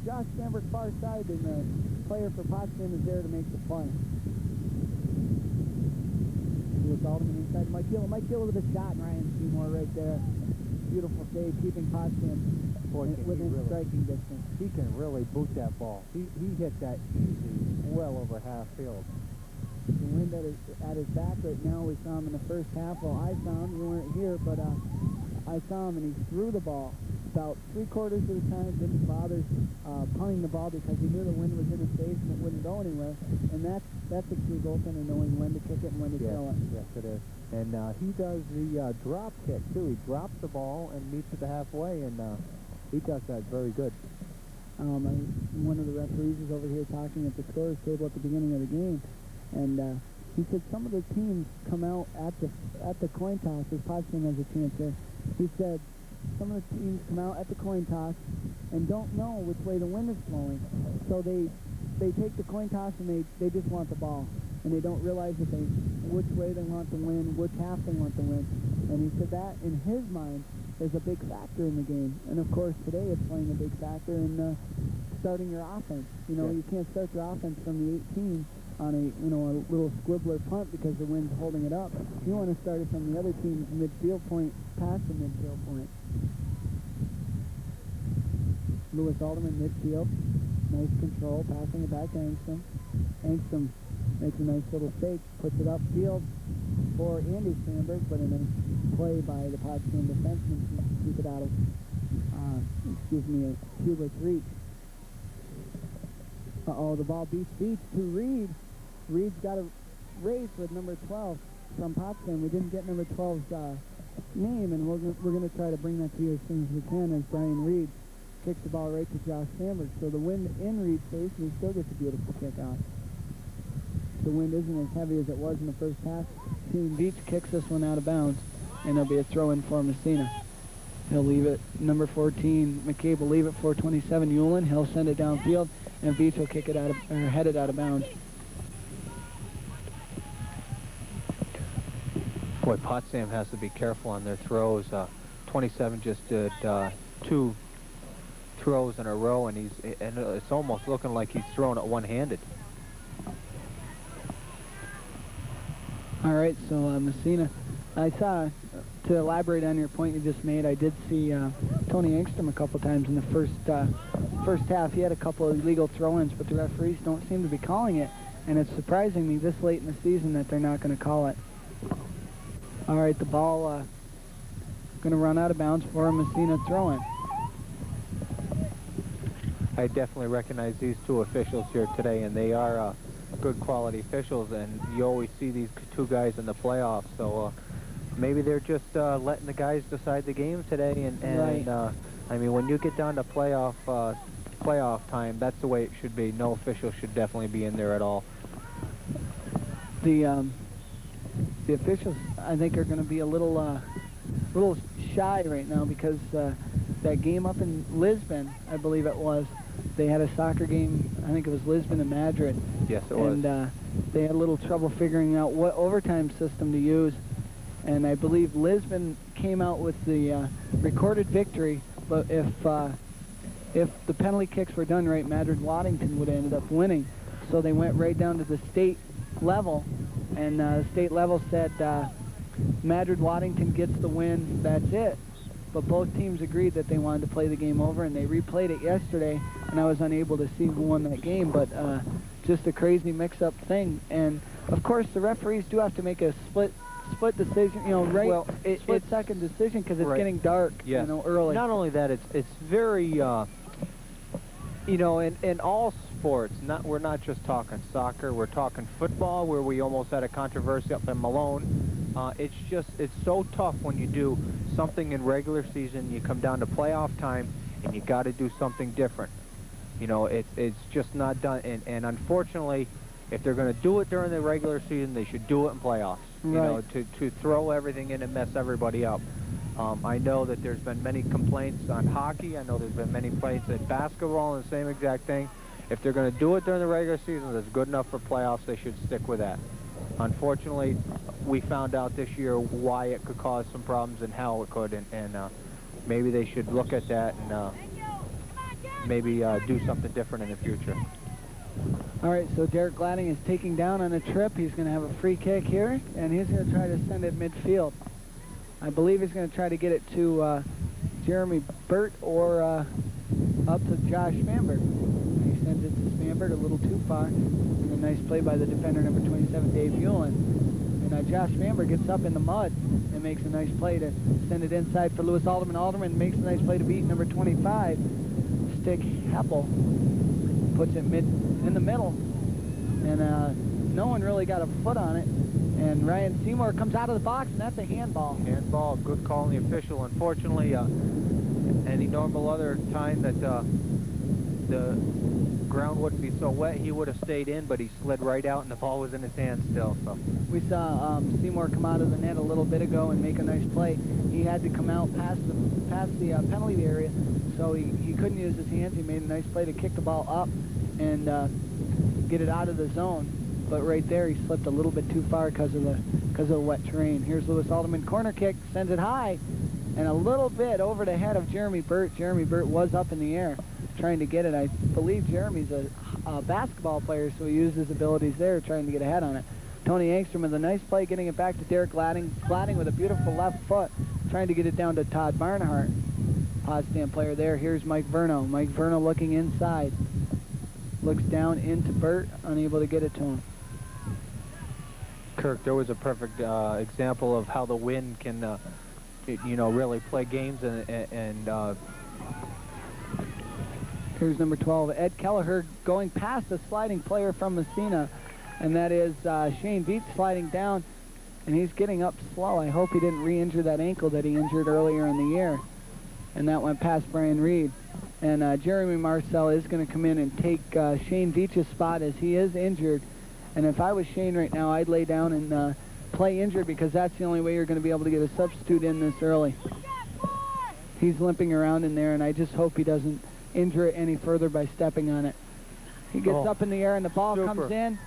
Josh Spanberg's far side, and the player for Potsdam is there to make the play. Lewis Haldeman inside Mike Hewlett. Mike Hewlett with a shot, and Ryan Seymour right there. Beautiful save, keeping Potsdam within striking distance. He can really boot that ball. He hit that easy, well over half field. The wind at his back right now. We saw him in the first half. Well, I saw him. You weren't here, but I saw him, and he threw the ball about 3/4 of the time. Didn't bother punting the ball because he knew the wind was in his face and it wouldn't go anywhere. And that's a true goaltender, knowing when to kick it and when to throw it. Yes, it is. And he does the drop kick too. He drops the ball and meets it halfway, and he does that very good. One of the referees is over here talking at the scores table at the beginning of the game. And he said some of the teams come out at the coin toss, as Potsdam has a chance here. He said some of the teams come out at the coin toss and don't know which way the wind is blowing. So they take the coin toss and they just want the ball. And they don't realize which way they want the wind, which half they want the wind. And he said that, in his mind, is a big factor in the game. And of course, today it's playing a big factor in starting your offense. You know, you can't start your offense from the 18 on a little squibbler punt because the wind's holding it up. You want to start it from the other team's midfield point past the midfield point. Lewis Alderman midfield, nice control, passing it back to Angstrom. Angstrom makes a nice little fake, puts it upfield for Andy Sandberg, but in a play by the Potsdam defenseman to keep it out of, Hubert's reach. The ball beats Beach to Reed. Reed's got a race with number 12 from Potsdam. We didn't get number 12's name, and we're going to try to bring that to you as soon as we can as Brian Reed kicks the ball right to Josh Sandberg. So the wind in Reed's face, and he still gets a beautiful kick out. The wind isn't as heavy as it was in the first half. Team Beach kicks this one out of bounds, and there'll be a throw-in for Massena. He'll leave it, number 14, McCabe will leave it for 27, Hewlin. He'll send it downfield, and Beach will kick it out of, or head it out of bounds. Boy, Potsdam has to be careful on their throws. 27 just did 2 throws in a row, and it's almost looking like he's throwing it one-handed. All right, so Massena, I saw, to elaborate on your point you just made, I did see Tony Angstrom a couple times in the first half. He had a couple of illegal throw-ins, but the referees don't seem to be calling it, and it's surprising me this late in the season that they're not going to call it. All right, the ball going to run out of bounds for a Massena throw-in. I definitely recognize these 2 officials here today, and they are good quality officials, and you always see these 2 guys in the playoffs, so maybe they're just letting the guys decide the game today, and right. I mean, when you get down to playoff time, that's the way it should be. No official should definitely be in there at all. The officials, I think, are going to be a little shy right now because that game up in Lisbon, I believe it was, they had a soccer game, I think it was Lisbon and Madrid. Yes, it was. And they had a little trouble figuring out what overtime system to use. And I believe Lisbon came out with the recorded victory, but if the penalty kicks were done right, Madrid-Waddington would have ended up winning. So they went right down to the state level, and the state level said Madrid-Waddington gets the win, that's it. But both teams agreed that they wanted to play the game over, and they replayed it yesterday, and I was unable to see who won that game, but just a crazy mix-up thing. And of course the referees do have to make a split decision, Well, split-second decision, because it's right. getting dark, Yes. Early. Not only that, it's very, in all sports, we're not just talking soccer, we're talking football, where we almost had a controversy up in Malone. It's so tough when you do something in regular season, you come down to playoff time, and you got to do something different. It's just not done, and unfortunately, if they're going to do it during the regular season, they should do it in playoffs. Right. To throw everything in and mess everybody up. I know that there's been many complaints on hockey. I know there's been many complaints in basketball and the same exact thing. If they're going to do it during the regular season that's good enough for playoffs, they should stick with that. Unfortunately, we found out this year why it could cause some problems and how it could, and maybe they should look at that and maybe do something different in the future. All right, so Derek Gladding is taking down on a trip. He's going to have a free kick here, and he's going to try to send it midfield. I believe he's going to try to get it to Jeremy Burt or up to Josh Spanberg. He sends it to Spanberg a little too far. And a nice play by the defender, number 27, Dave Hewlin. And Josh Spanberg gets up in the mud and makes a nice play to send it inside for Lewis Alderman. Alderman makes a nice play to beat number 25, Stick Heppel. Puts it in the middle, and no one really got a foot on it, and Ryan Seymour comes out of the box, and that's a handball. Handball, good call on the official. Unfortunately, any normal other time that the ground wouldn't be so wet, he would have stayed in, but he slid right out, and the ball was in his hand still. So we saw Seymour come out of the net a little bit ago and make a nice play. He had to come out past the penalty area, so he couldn't use his hands. He made a nice play to kick the ball up and get it out of the zone. But right there, he slipped a little bit too far because of the wet terrain. Here's Lewis Alderman, corner kick, sends it high, and a little bit over the head of Jeremy Burt. Jeremy Burt was up in the air trying to get it. I believe Jeremy's a basketball player, so he used his abilities there trying to get ahead on it. Tony Angstrom with a nice play getting it back to Derek Glading. Glading with a beautiful left foot trying to get it down to Todd Barnhart. Potsdam player there. Here's Mike Verno. Mike Verno looking inside. Looks down into Burt, unable to get it to him. Kirk, there was a perfect example of how the wind can, really play games and here's number 12, Ed Kelleher, going past the sliding player from Massena, and that is Shane Veach sliding down, and he's getting up slow. I hope he didn't re-injure that ankle that he injured earlier in the year. And that went past Brian Reed. And Jeremy Marcel is going to come in and take Shane Veach's spot as he is injured. And if I was Shane right now, I'd lay down and play injured, because that's the only way you're going to be able to get a substitute in this early. He's limping around in there, and I just hope he doesn't injure it any further by stepping on it. He gets up in the air, and the ball comes in,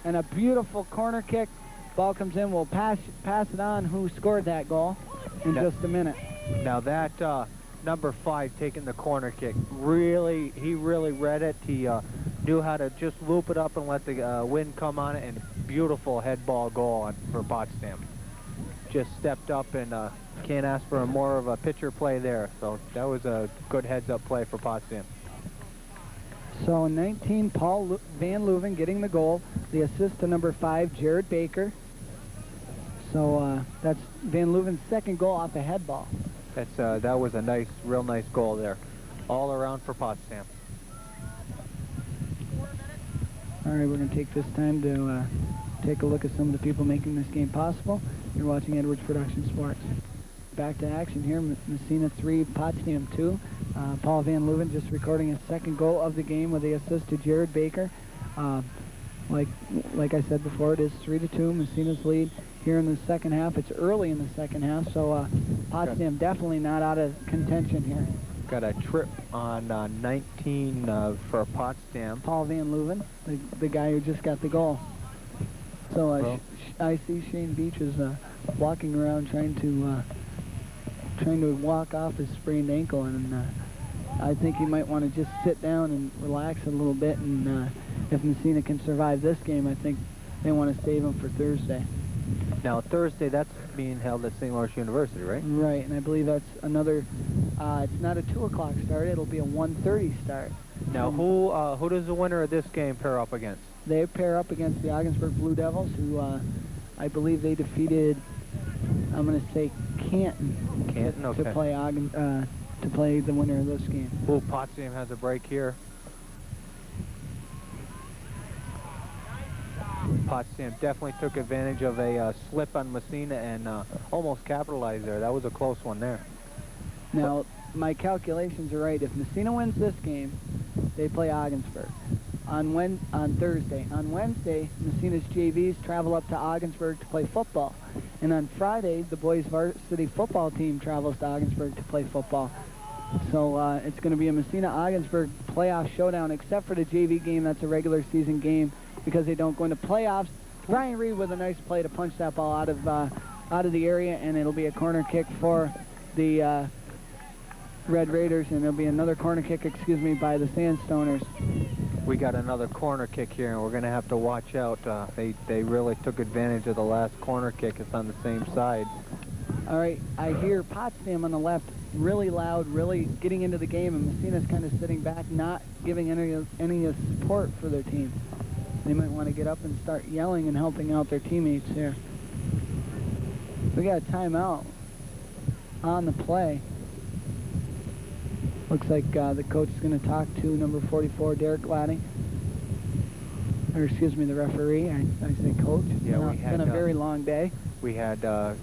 and a beautiful corner kick. Ball comes in. We'll pass it on who scored that goal in just a minute. Now that number 5 taking the corner kick, he really read it. He knew how to just loop it up and let the wind come on it, and beautiful head ball goal for Potsdam. Just stepped up, and can't ask for more of a pitcher play there. So that was a good heads-up play for Potsdam. So 19, Paul Van Leuven getting the goal. The assist to number 5, Jared Baker. So that's Van Leuven's second goal off a head ball. That was a real nice goal there, all around for Potsdam. All right, we're going to take this time to take a look at some of the people making this game possible. You're watching Edwards Production Sports. Back to action here. Massena 3, Potsdam 2. Paul Van Leuven just recording his second goal of the game with the assist to Jared Baker. Like I said before, it is 3-2. Massena's lead here in the second half. It's early in the second half, so Potsdam definitely not out of contention here. Got a trip on 19 for Potsdam. Paul Van Leuven, the guy who just got the goal. So I see Shane Veach is walking around trying to walk off his sprained ankle, and I think he might want to just sit down and relax a little bit, and if Massena can survive this game, I think they want to save him for Thursday. Now Thursday, that's being held at St. Louis University, right? Right, and I believe that's another, it's not a 2 o'clock start, it'll be a 1:30 start. Now who does the winner of this game pair up against? They pair up against the Ogdensburg Blue Devils, who I believe they defeated, I'm going to say Canton. Canton, okay. To play the winner of this game. Oh, Potsdam has a break here. Potsdam definitely took advantage of a slip on Massena and almost capitalized there. That was a close one there. Now, my calculations are right. If Massena wins this game, they play Ogdensburg on Thursday. On Wednesday, Massena's JVs travel up to Ogdensburg to play football. And on Friday, the boys varsity football team travels to Ogdensburg to play football. So it's going to be a Massena-Ogdensburg playoff showdown, except for the JV game. That's a regular season game because they don't go into playoffs. Brian Reed with a nice play to punch that ball out of the area, and it'll be a corner kick for the Red Raiders, and there'll be another corner kick, by the Sandstoners. We got another corner kick here, and we're going to have to watch out. They really took advantage of the last corner kick. It's on the same side. All right, I hear Potsdam on the left really loud, really getting into the game, and Massena's kind of sitting back, not giving any support for their team. They might want to get up and start yelling and helping out their teammates here. We got a timeout on the play. Looks like the coach is going to talk to number 44, Derek Glading. Or the referee. I say coach. Yeah, it's been a very long day. We had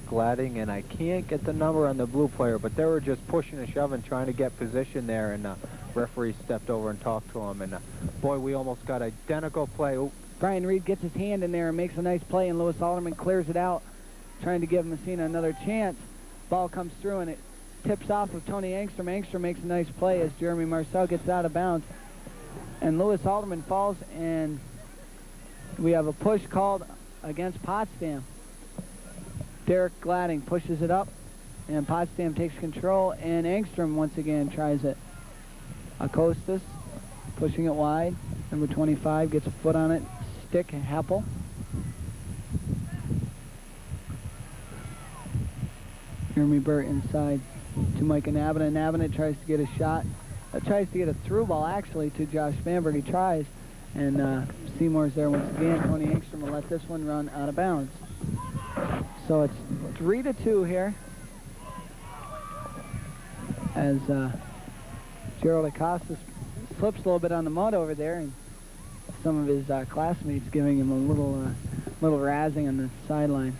Glading, and I can't get the number on the blue player, but they were just pushing and shoving, trying to get position there, and referee stepped over and talked to him, and boy, we almost got identical play. Ooh. Brian Reed gets his hand in there and makes a nice play, and Lewis Alderman clears it out, trying to give Massena another chance. Ball comes through, and it tips off of Tony Angstrom. Angstrom makes a nice play as Jeremy Marcel gets out of bounds, and Lewis Alderman falls, and we have a push called against Potsdam. Derek Glading pushes it up, and Potsdam takes control, and Engstrom once again tries it. Acostas pushing it wide. Number 25 gets a foot on it. Stick Heppel. Jeremy Burt inside to Mike Navina. Navina tries to get a shot. Tries to get a through ball actually to Josh Spanberg. He tries, and Seymour's there once again. Tony Engstrom will let this one run out of bounds. So it's 3-2 here as Gerald Acosta slips a little bit on the mud over there, and some of his classmates giving him a little razzing on the sideline.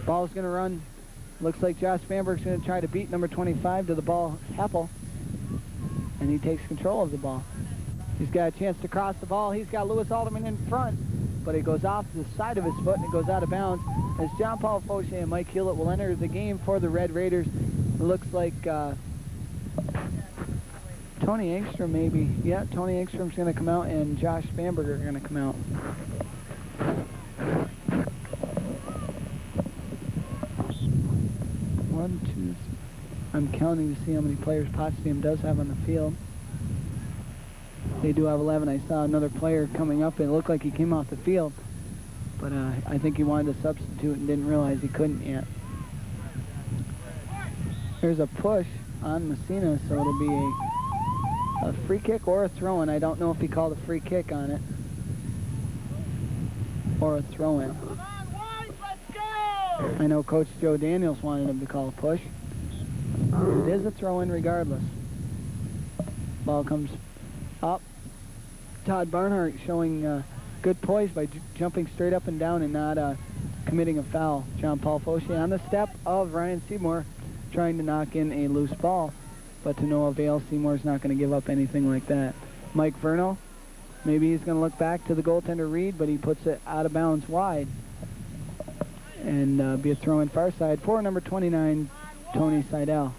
Ball's going to run. Looks like Josh Spanberg's going to try to beat number 25 to the ball, Heppel, and he takes control of the ball. He's got a chance to cross the ball. He's got Lewis Alderman in front, but it goes off the side of his foot and it goes out of bounds as John Paul Fauché and Mike Hewlett will enter the game for the Red Raiders. It looks like Tony Engstrom maybe. Yeah, Tony Engstrom's going to come out and Josh Spanberg are going to come out. One, two, three. I'm counting to see how many players Potsdam does have on the field. They do have 11. I saw another player coming up. It looked like he came off the field, but I think he wanted to substitute and didn't realize he couldn't yet. There's a push on Massena, so it'll be a free kick or a throw-in. I don't know if he called a free kick on it or a throw-in. Come on, White, let's go! I know Coach Joe Daniels wanted him to call a push. It is a throw-in regardless. Ball comes up. Todd Barnhart showing good poise by jumping straight up and down and not committing a foul. John Paul Fauché on the step of Ryan Seymour trying to knock in a loose ball, but to no avail. Seymour's not going to give up anything like that. Mike Verno, maybe he's going to look back to the goaltender Reed, but he puts it out of bounds wide and be a throw in far side for number 29, Tony Seidel.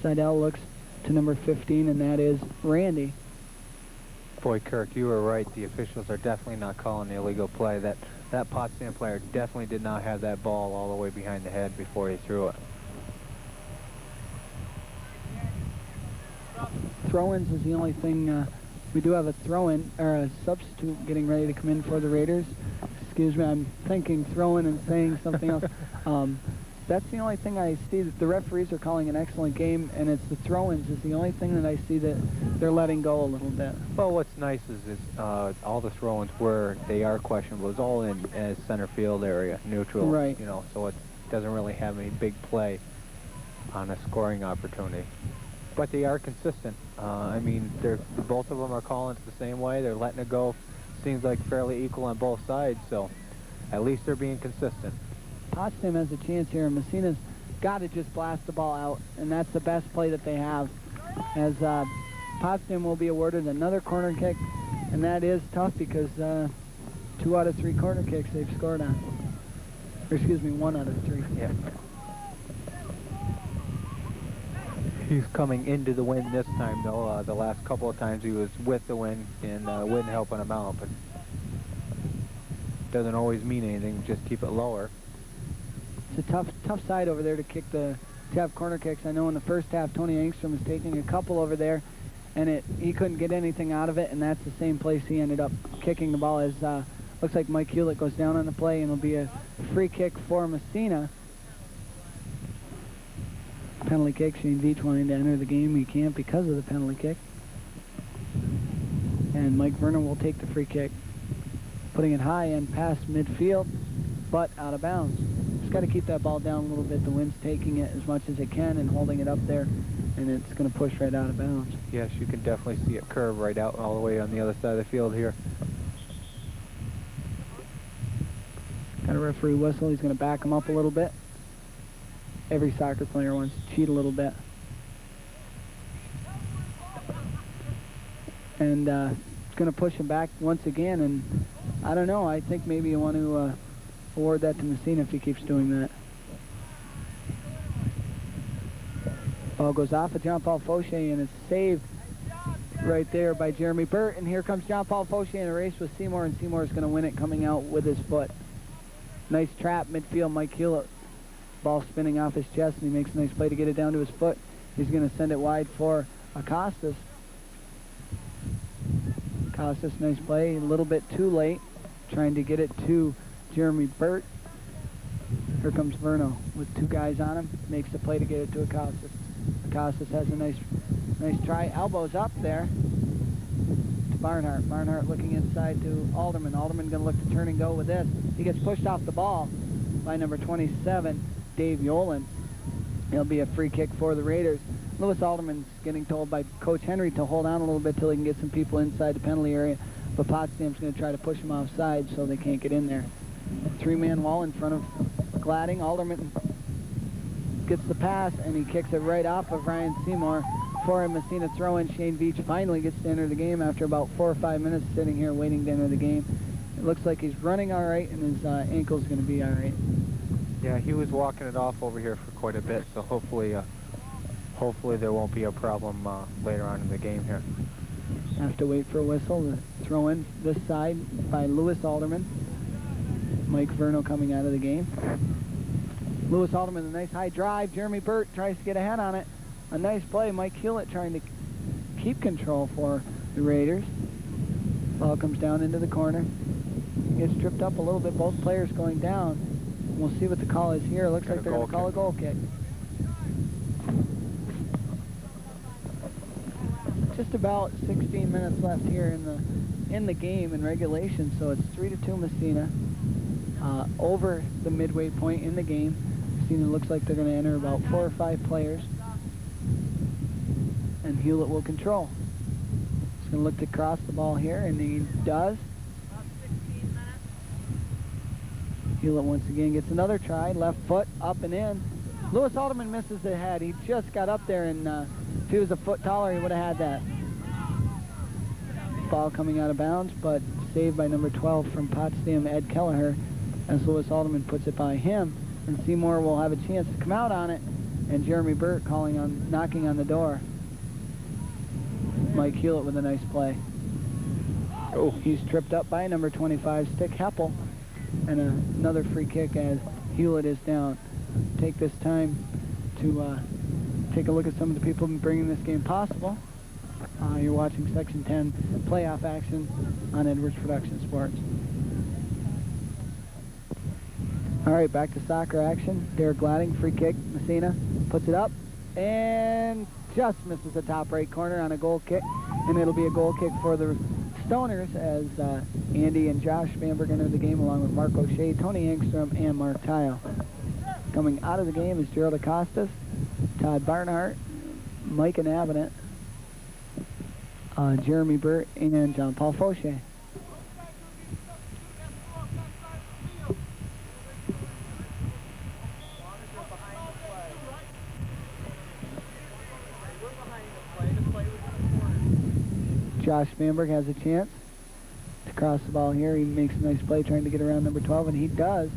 Seidel looks to number 15, and that is Randy. Boy, Kirk, you were right. The officials are definitely not calling the illegal play. That Potsdam player definitely did not have that ball all the way behind the head before he threw it. Throw-ins is the only thing. We do have a throw-in, or a substitute getting ready to come in for the Raiders. Excuse me, I'm thinking throw-in and saying something else. That's the only thing I see that the referees are calling an excellent game, and it's the throw-ins is the only thing that I see that they're letting go a little bit. Well, what's nice is all the throw-ins they are questionable. It's all in center field area, neutral, right? You know, so it doesn't really have any big play on a scoring opportunity. But they are consistent. I mean, both of them are calling it the same way. They're letting it go. Seems like fairly equal on both sides. So at least they're being consistent. Potsdam has a chance here, and Massena's got to just blast the ball out, and that's the best play that they have. As Potsdam will be awarded another corner kick, and that is tough because 2 out of 3 corner kicks they've scored on. Or excuse me, 1 out of 3. Yeah. He's coming into the wind this time, though. The last couple of times he was with the wind, and wind helping him out, but doesn't always mean anything. Just keep it lower. It's a tough side over there to have corner kicks. I know in the first half Tony Engstrom was taking a couple over there, and he couldn't get anything out of it, and that's the same place he ended up kicking the ball. As looks like Mike Hewlett goes down on the play, and it'll be a free kick for Massena. Penalty kick. Shane Veach wanting to enter the game. He can't because of the penalty kick. And Mike Vernon will take the free kick, putting it high and past midfield, but out of bounds. Just got to keep that ball down a little bit. The wind's taking it as much as it can and holding it up there, and it's going to push right out of bounds. Yes, you can definitely see it curve right out all the way on the other side of the field here. Got a referee whistle. He's going to back him up a little bit. Every soccer player wants to cheat a little bit. And it's going to push him back once again, and I don't know. I think maybe you want to award that to Massena if he keeps doing that. Ball goes off of John Paul Fauché, and it's saved right there by Jeremy Burt. And here comes John Paul Fauché in a race with Seymour, and Seymour's going to win it coming out with his foot. Nice trap midfield, Mike Hewlett. Ball spinning off his chest, and he makes a nice play to get it down to his foot. He's going to send it wide for Costas. Costas, nice play, a little bit too late, trying to get it to Jeremy Burt. Here comes Verno with two guys on him, makes the play to get it to Acostas. Acostas has a nice try, elbows up there to Barnhart. Barnhart looking inside to Alderman. Alderman going to look to turn and go with this. He gets pushed off the ball by number 27, Dave Yolen. It'll be a free kick for the Raiders. Lewis Alderman's getting told by Coach Henry to hold on a little bit till he can get some people inside the penalty area, but Potsdam's going to try to push him offside so they can't get in there. Three-man wall in front of Gladding. Alderman gets the pass, and he kicks it right off of Ryan Seymour for a Massena throw-in. Shane Veach finally gets to enter the game after about 4 or 5 minutes sitting here waiting to enter the game. It looks like he's running all right, and his ankle's going to be all right. Yeah, he was walking it off over here for quite a bit, so hopefully there won't be a problem later on in the game here. Have to wait for a whistle. The throw-in this side by Lewis Alderman. Mike Verno coming out of the game. Lewis Alderman, a nice high drive. Jeremy Burt tries to get ahead on it. A nice play. Mike Hewlett trying to keep control for the Raiders. Ball comes down into the corner. Gets tripped up a little bit. Both players going down. We'll see what the call is here. Looks like they're going to call a goal kick. Just about 16 minutes left here in the game in regulation, so it's 3-2 Massena. Over the midway point in the game. Massena looks like they're going to enter about 4 or 5 players, and Hewlett will control. He's going to look to cross the ball here, and he does. Hewlett once again gets another try, left foot up and in. Lewis Alderman misses the head. He just got up there, and if he was a foot taller, he would have had that. Ball coming out of bounds, but saved by number 12 from Potsdam, Ed Kelleher, as Lewis Alderman puts it by him. And Seymour will have a chance to come out on it, and Jeremy Burt knocking on the door. Mike Hewlett with a nice play. Oh, he's tripped up by number 25, Stick Heppel, and another free kick as Hewlett is down. Take this time to take a look at some of the people bringing this game possible. You're watching Section 10 playoff action on Edwards Production Sports. All right, back to soccer action. Derek Gladding, free kick. Massena puts it up and just misses the top right corner on a goal kick, and it'll be a goal kick for the Stoners as Andy and Josh Bamberg enter the game along with Mark O'Shea, Tony Engstrom, and Mark Tile. Coming out of the game is Gerald Acostas, Todd Barnhart, Mike Avenant, Jeremy Burt, and John Paul Fauché. Josh Bamberg has a chance to cross the ball here. He makes a nice play trying to get around number 12, and he does.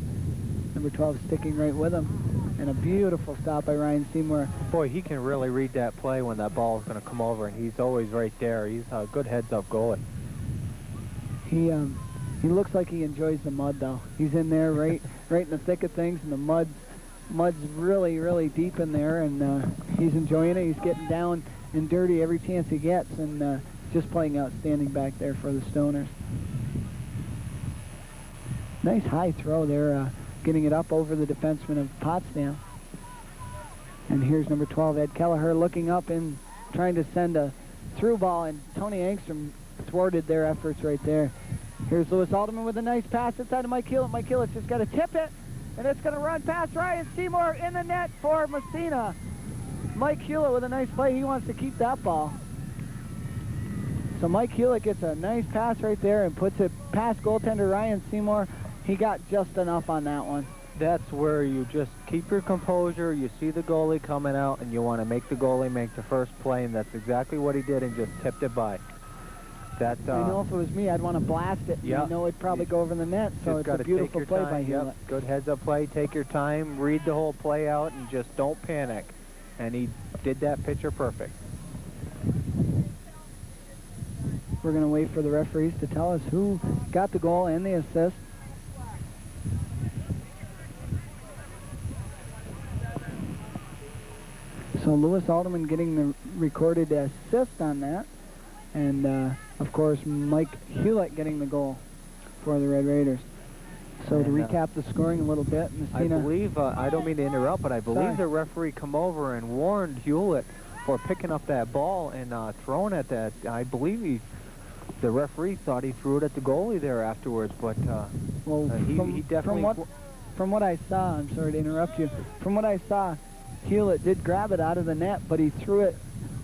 Number 12 sticking right with him. And a beautiful stop by Ryan Seymour. Boy, he can really read that play when that ball is going to come over, and he's always right there. He's a good heads-up goalie. He looks like he enjoys the mud, though. He's in there right in the thick of things, and the mud's really, really deep in there, and he's enjoying it. He's getting down and dirty every chance he gets, and just playing outstanding back there for the Stoners. Nice high throw there, getting it up over the defenseman of Potsdam. And here's number 12, Ed Kelleher, looking up and trying to send a through ball, and Tony Engstrom thwarted their efforts right there. Here's Lewis Alderman with a nice pass inside of Mike Hewlett. Mike Hewlett's just got to tip it, and it's going to run past Ryan Seymour in the net for Massena. Mike Hewlett with a nice play. He wants to keep that ball. So Mike Hewlett gets a nice pass right there and puts it past goaltender Ryan Seymour. He got just enough on that one. That's where you just keep your composure. You see the goalie coming out, and you want to make the goalie make the first play, and that's exactly what he did, and just tipped it by. That, I know if it was me, I'd want to blast it. Yeah. I know it'd probably go over the net, so it's a beautiful play by Hewlett. Yep. Good heads-up play. Take your time, read the whole play out, and just don't panic. And he did that picture perfect. We're going to wait for the referees to tell us who got the goal and the assist. So Lewis Alderman getting the recorded assist on that. And, of course, Mike Hewlett getting the goal for the Red Raiders. So to recap the scoring a little bit, Massena... I believe, I don't mean to interrupt, but I believe the referee come over and warned Hewlett for picking up that ball and throwing at that. I believe the referee thought he threw it at the goalie there afterwards, but he definitely... From what I saw, I'm sorry to interrupt you, from what I saw, Hewlett did grab it out of the net, but he threw it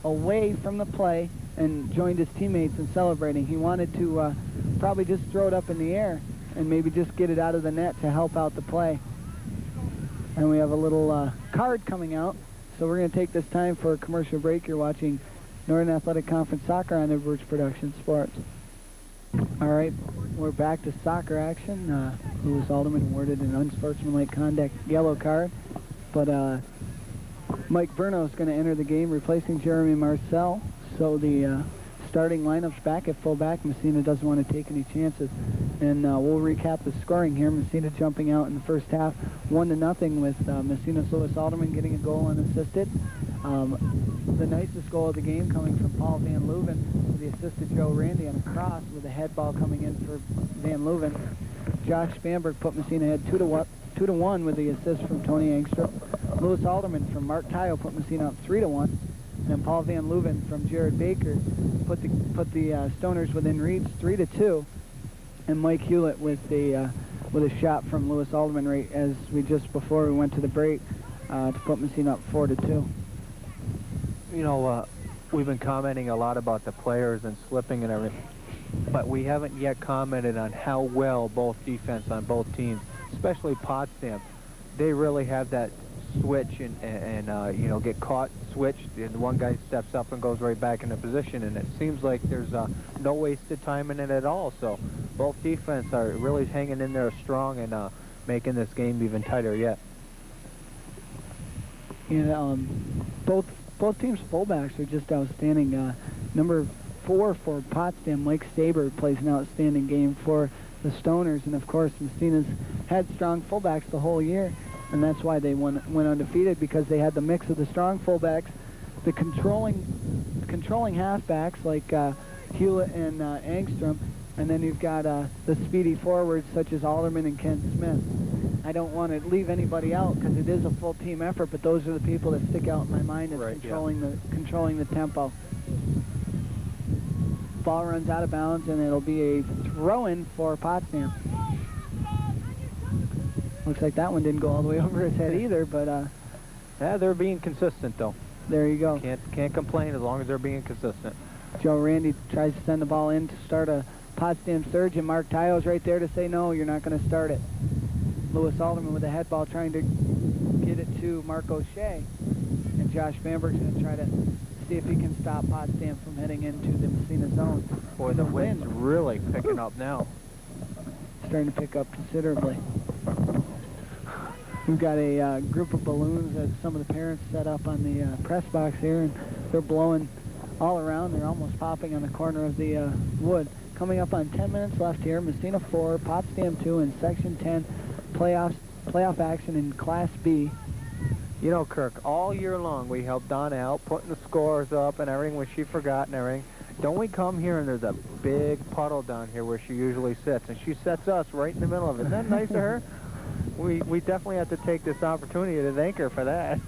away from the play and joined his teammates in celebrating. He wanted to probably just throw it up in the air and maybe just get it out of the net to help out the play. And we have a little card coming out, so we're going to take this time for a commercial break. You're watching Northern Athletic Conference Soccer on Edwards Production Sports. All right, we're back to soccer action. Lewis Alderman awarded an unsportsmanlike conduct yellow card, but Mike Verno is going to enter the game replacing Jeremy Marcel. So the starting lineup's back at fullback. Massena doesn't want to take any chances. And we'll recap the scoring here. Massena jumping out in the first half 1-0 with Massena's Lewis Alderman getting a goal unassisted. The nicest goal of the game coming from Paul Van Leuven with the assist to Joe Randy on a cross with a head ball coming in for Van Leuven. Josh Spanberg put Massena ahead 2-1 with the assist from Tony Angstrom. Lewis Alderman from Mark Tayo put Massena up 3-1. And then Paul Van Leuven from Jared Baker put the Stoners within reach 3-2. And Mike Hewlett with a shot from Lewis Alderman right as before we went to the break to put Massena up 4-2. You know, we've been commenting a lot about the players and slipping and everything, but we haven't yet commented on how well both defense on both teams, especially Potsdam, they really have that switch and you know, get caught, switched, and one guy steps up and goes right back into position, and it seems like there's no wasted time in it at all. So both defense are really hanging in there strong and making this game even tighter yet. Yeah, both teams' fullbacks are just outstanding. Number 4 for Potsdam, Mike Staber, plays an outstanding game for the Stoners, and of course Massena's had strong fullbacks the whole year, and that's why they went undefeated, because they had the mix of the strong fullbacks, the controlling halfbacks like Hewlett and Angstrom, and then you've got the speedy forwards such as Alderman and Ken Smith. I don't want to leave anybody out because it is a full team effort, but those are the people that stick out in my mind as controlling the tempo. Ball runs out of bounds, and it'll be a throw-in for Potsdam. Looks like that one didn't go all the way over his head either, but yeah, they're being consistent though. There you go. Can't complain as long as they're being consistent. Joe Randy tries to send the ball in to start a Potsdam surge, and Mark Tayo's right there to say no, you're not going to start it. Lewis Alderman with a head ball trying to get it to Mark O'Shea, and Josh Bamberg's going to try to see if he can stop Potsdam from heading into the Massena zone. Boy, the wind's really picking up now. Starting to pick up considerably. We've got a group of balloons that some of the parents set up on the press box here, and they're blowing all around. They're almost popping on the corner of the wood. Coming up on 10 minutes left here, Massena 4, Potsdam 2 in Section 10 playoff action in Class B. You know, Kirk, all year long we helped Donna out, putting the scores up and everything when she forgot and everything. Don't we come here and there's a big puddle down here where she usually sits, and she sets us right in the middle of it. Isn't that nice of her? We definitely have to take this opportunity to thank her for that.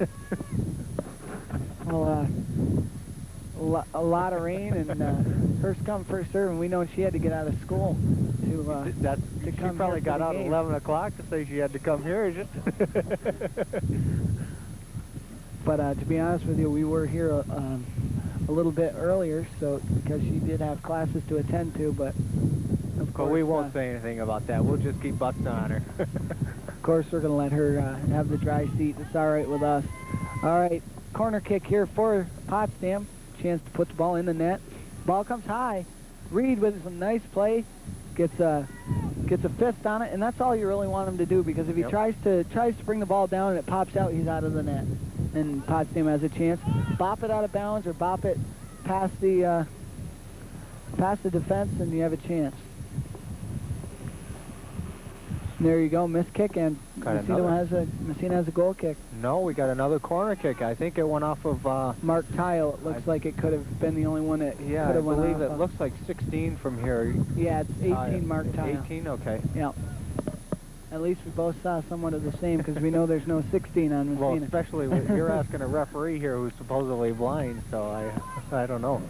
Well, a lot of rain, and first come, first serve, and we know she had to get out of school to come. She probably got out at 11 o'clock to say she had to come here, is it? But to be honest with you, we were here a little bit earlier, so because she did have classes to attend to, but of course... But we won't say anything about that. We'll just keep busting on her. Of course, we're going to let her have the dry seat. It's all right with us. All right, corner kick here for Potsdam. Chance to put the ball in the net. Ball comes high. Reed with some nice play gets a fist on it, and that's all you really want him to do, because if he tries to bring the ball down and it pops out, he's out of the net. And Potsdam has a chance. Bop it out of bounds or bop it past the defense, and you have a chance. There you go, missed kick, and Got Massena has a goal kick. No, we got another corner kick. I think it went off of... Mark Tile. It looks like it could have been the only one that yeah, could I have went believe off it of. looks like 16 from here. Yeah, it's 18 Mark Tile. 18, okay. Yeah. At least we both saw somewhat of the same, because we know there's no 16 on Massena. Well, especially with, you're asking a referee here who's supposedly blind, so I don't know.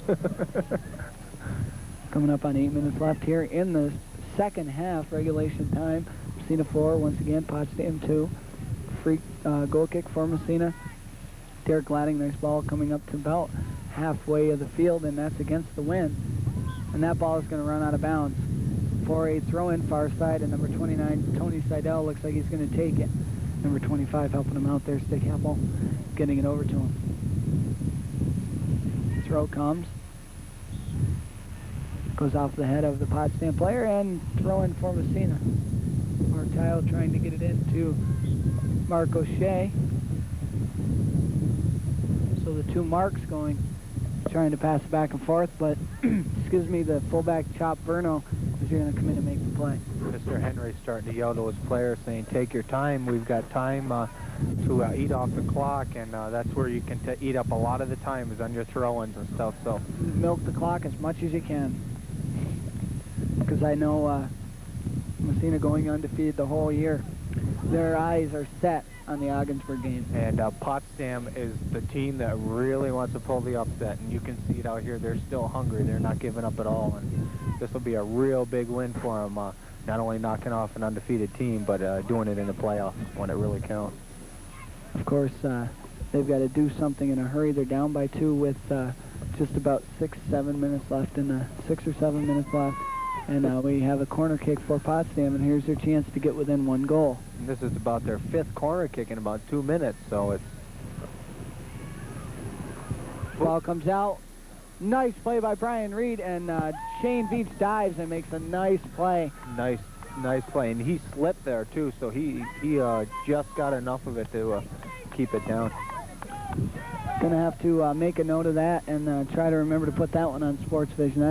Coming up on 8 minutes left here in the second half, regulation time. Massena 4, once again, Potsdam 2. Free goal kick for Massena. Derek Gladding, nice ball coming up to about halfway of the field, and that's against the wind. And that ball is going to run out of bounds. For a throw-in far side, and number 29, Tony Seidel, looks like he's going to take it. Number 25 helping him out there, Stick Heppel, getting it over to him. Throw comes. Goes off the head of the Potsdam player, and throw-in for Massena. Mark Tile trying to get it into Mark O'Shea. So the two marks going, trying to pass it back and forth, but excuse me, the fullback Chop Burno is going to come in and make the play. Mr. Henry's starting to yell to his players saying, take your time, we've got time to eat off the clock, and that's where you can eat up a lot of the time is on your throw-ins and stuff. So milk the clock as much as you can, because I know Massena going undefeated the whole year. Their eyes are set on the Ogdensburg game. And Potsdam is the team that really wants to pull the upset, and you can see it out here. They're still hungry. They're not giving up at all, and this will be a real big win for them, not only knocking off an undefeated team, but doing it in the playoffs when it really counts. Of course, they've got to do something in a hurry. They're down by 2 with just about 6-7 minutes left, 6 or 7 minutes left. And we have a corner kick for Potsdam, and here's their chance to get within 1 goal. And this is about their 5th corner kick in about 2 minutes, so it's... Ball comes out. Nice play by Brian Reed, and Shane Veach dives and makes a nice play. Nice play, and he slipped there too, so he just got enough of it to keep it down. Gonna have to make a note of that and try to remember to put that one on Sports Vision.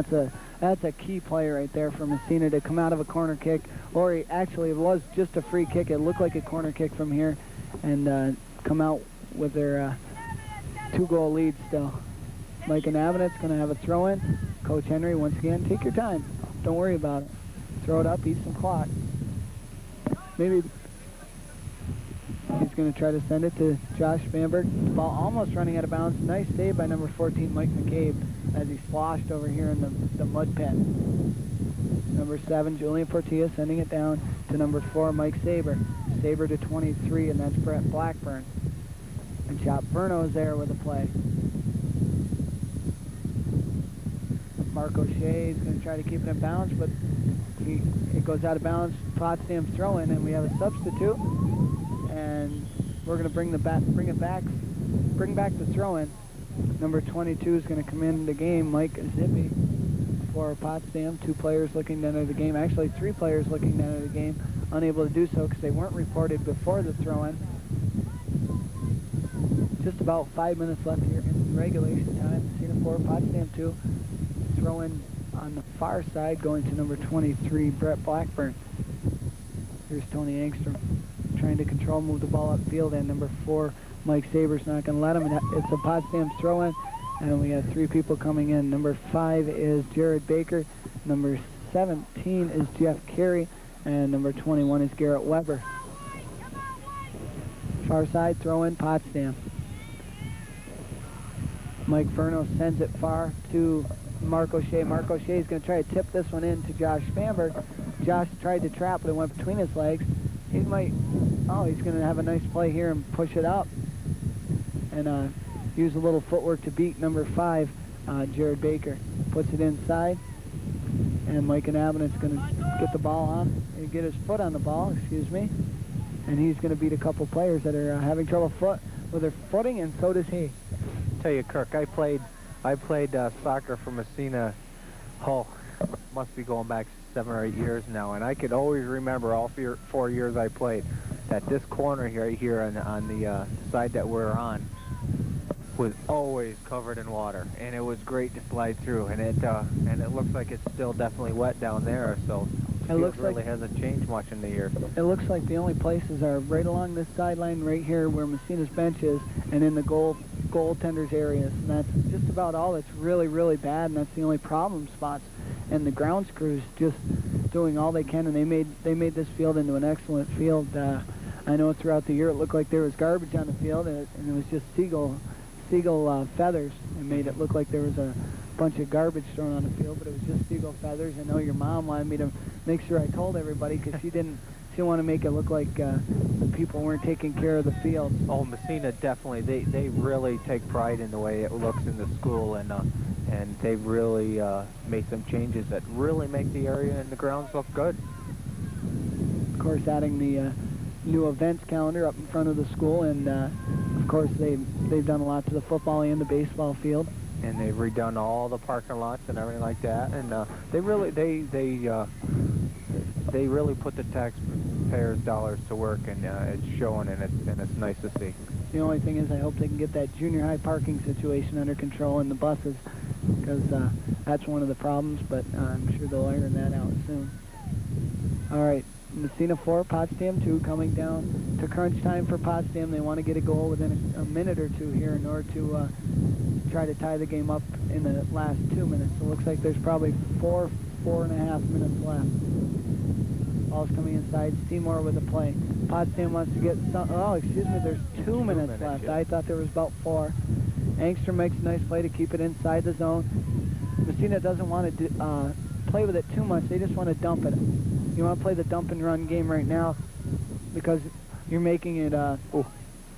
That's a key play right there for Massena to come out of a corner kick, or actually it was just a free kick. It looked like a corner kick from here, and come out with their 2-goal lead still. Mike Anavinet's going to have a throw-in. Coach Henry, once again, take your time. Don't worry about it. Throw it up, eat some clock. Maybe he's going to try to send it to Josh Bamberg. The ball almost running out of bounds. Nice save by number 14, Mike McCabe, as he sloshed over here in the mud pit. Number 7, Julian Portilla, sending it down to number 4, Mike Saber. Saber to 23, and that's Brett Blackburn. And Chop Burno is there with a play. Mark O'Shea is going to try to keep it in bounds, but it goes out of bounds. Potsdam throw-in, and we have a substitute. And we're going to bring back the throw-in. Number 22 is going to come in the game, Mike Zippy, for Potsdam. 2 players looking to enter the game. Actually, 3 players looking to enter the game. Unable to do so because they weren't reported before the throw-in. Just about 5 minutes left here in regulation time. Massena 4, Potsdam 2. Throw-in on the far side going to number 23, Brett Blackburn. Here's Tony Angstrom trying to move the ball upfield, and number 4, Mike Saber's not going to let him. And it's a Potsdam throw-in, and we have 3 people coming in. Number 5 is Jared Baker. Number 17 is Jeff Carey, and number 21 is Garrett Weber. Far side throw-in, Potsdam. Mike Furno sends it far to Mark O'Shea. Mark O'Shea is going to try to tip this one in to Josh Bamberg. Josh tried to trap, but it went between his legs. He's going to have a nice play here and push it up and use a little footwork to beat number 5, Jared Baker. Puts it inside, and Mike Anavinet's going to get the ball on, and get his foot on the ball, and he's going to beat a couple players that are having trouble with their footing, and so does he. Tell you, Kirk, I played soccer for Massena. Must be going back 7 or 8 years now, and I could always remember all 4 years I played that this corner here on the side that we're on was always covered in water, and it was great to slide through, and it looks like it's still definitely wet down there. So field looks really like hasn't changed much in the year. It looks like the only places are right along this sideline right here where Massena's bench is, and in the goaltenders areas. And that's just about all that's really, really bad, and that's the only problem spots. And the grounds crew's just doing all they can, and they made this field into an excellent field. I know throughout the year it looked like there was garbage on the field, and it was just seagull feathers. It made it look like there was a bunch of garbage thrown on the field, but it was just seagull feathers. I know your mom wanted me to make sure I told everybody because she didn't want to make it look like the people weren't taking care of the field. Oh, Massena definitely. They really take pride in the way it looks in the school, and they've really made some changes that really make the area and the grounds look good. Of course, adding the new events calendar up in front of the school, and of course they've done a lot to the football and the baseball field. And they've redone all the parking lots and everything like that, and they really put the taxpayers' dollars to work, and it's showing, and it's nice to see. The only thing is I hope they can get that junior high parking situation under control in the buses, because that's one of the problems, but I'm sure they'll iron that out soon. All right, Massena 4, Potsdam 2, coming down to crunch time for Potsdam. They want to get a goal within a minute or two here in order to try to tie the game up in the last 2 minutes. So it looks like there's probably 4.5 minutes left. Ball's coming inside. Seymour with the play. Potsdam wants to get some. Oh, excuse me, there's 2 minutes left. Yeah. I thought there was about 4. Angstrom makes a nice play to keep it inside the zone. Massena doesn't want to play with it too much. They just want to dump it. You want to play the dump and run game right now because you're making it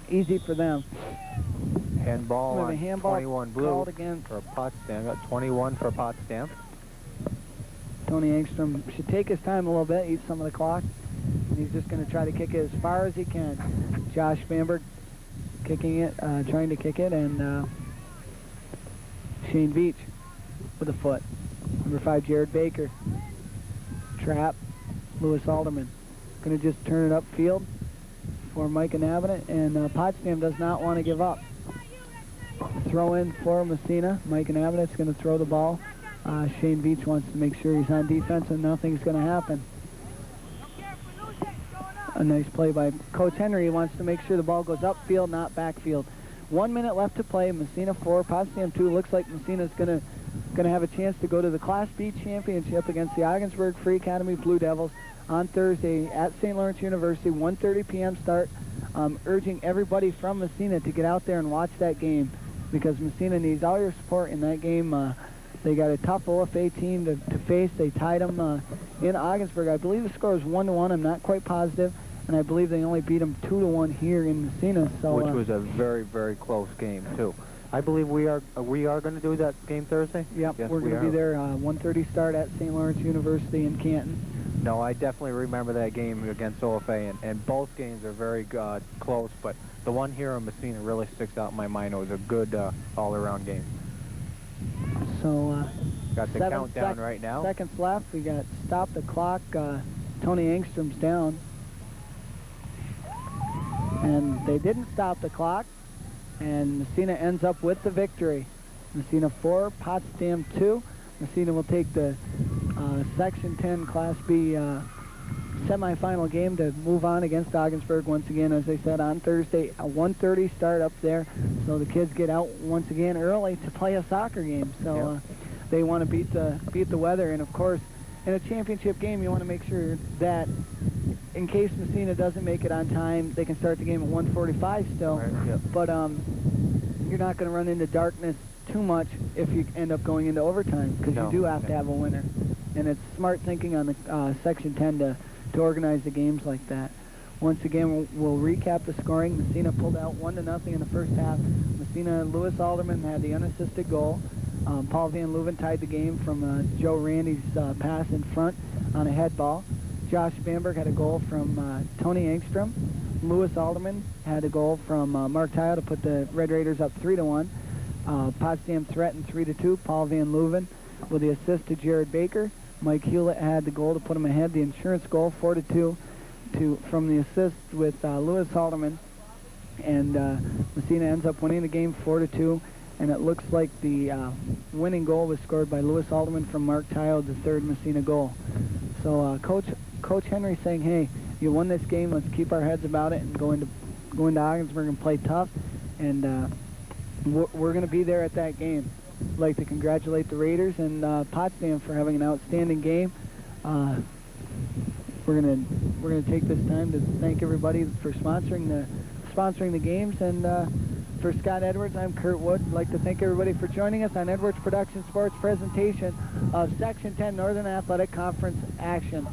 easy for them. Handball We have on a handball 21 blue called again. for Potsdam. Got 21 for Potsdam. Tony Angstrom should take his time a little bit, eat some of the clock. And he's just going to try to kick it as far as he can. Josh Bamberg kicking it, trying to kick it, and Shane Veach with a foot. Number 5, Jared Baker. Trap, Lewis Alderman. Going to just turn it upfield for Mike Inhabitant, and Potsdam does not want to give up. Throw in for Massena. Mike Inhabitant's going to throw the ball. Shane Veach wants to make sure he's on defense and nothing's going to happen. A nice play by Coach Henry. He wants to make sure the ball goes upfield, not backfield. 1 minute left to play. Massena 4, Potsdam 2. Looks like Massena's going to have a chance to go to the Class B championship against the Ogdensburg Free Academy Blue Devils on Thursday at St. Lawrence University, 1:30 p.m. start. Urging everybody from Massena to get out there and watch that game because Massena needs all your support in that game. They got a tough OFA team to face. They tied them in Ogdensburg. I believe the score is 1-1. I'm not quite positive. And I believe they only beat them 2-1 here in Massena. So, which was a very, very close game, too. I believe we are going to do that game Thursday? Yep, yes, we're going to be there. 1:30 start at St. Lawrence University in Canton. No, I definitely remember that game against OFA, and both games are very close, but the one here in Massena really sticks out in my mind. It was a good all-around game. So, got the countdown right now. Seconds left. We got stop the clock. Tony Angstrom's down. And they didn't stop the clock. And Massena ends up with the victory. Massena 4, Potsdam 2. Massena will take the Section 10 Class B semifinal game to move on against Ogdensburg once again, as I said, on Thursday, a 1:30 start up there. So the kids get out once again early to play a soccer game. So they want to beat the weather. And of course, in a championship game, you want to make sure that in case Massena doesn't make it on time, they can start the game at 1:45 still. Right, yep. But you're not going to run into darkness too much if you end up going into overtime, because you do have to have a winner. And it's smart thinking on the Section 10 to organize the games like that. Once again, we'll recap the scoring. Massena pulled out 1-0 in the first half. Massena, Lewis Alderman had the unassisted goal. Paul Van Leuven tied the game from Joe Randy's pass in front on a head ball. Josh Bamberg had a goal from Tony Angstrom. Lewis Alderman had a goal from Mark Tile to put the Red Raiders up 3-1. Potsdam threatened 3-2. Paul Van Leuven with the assist to Jared Baker. Mike Hewlett had the goal to put him ahead. The insurance goal, 4-2, from the assist with Lewis Alderman. And Massena ends up winning the game 4-2. And it looks like the winning goal was scored by Lewis Alderman from Mark Tile, the third Massena goal. So Coach Henry saying, hey, you won this game. Let's keep our heads about it and go into Ogdensburg and play tough. And we're going to be there at that game. I'd like to congratulate the Raiders and Potsdam for having an outstanding game. We're gonna take this time to thank everybody for sponsoring the games. And for Scott Edwards, I'm Kurt Wood. I'd like to thank everybody for joining us on Edwards Production Sports presentation of Section 10 Northern Athletic Conference action.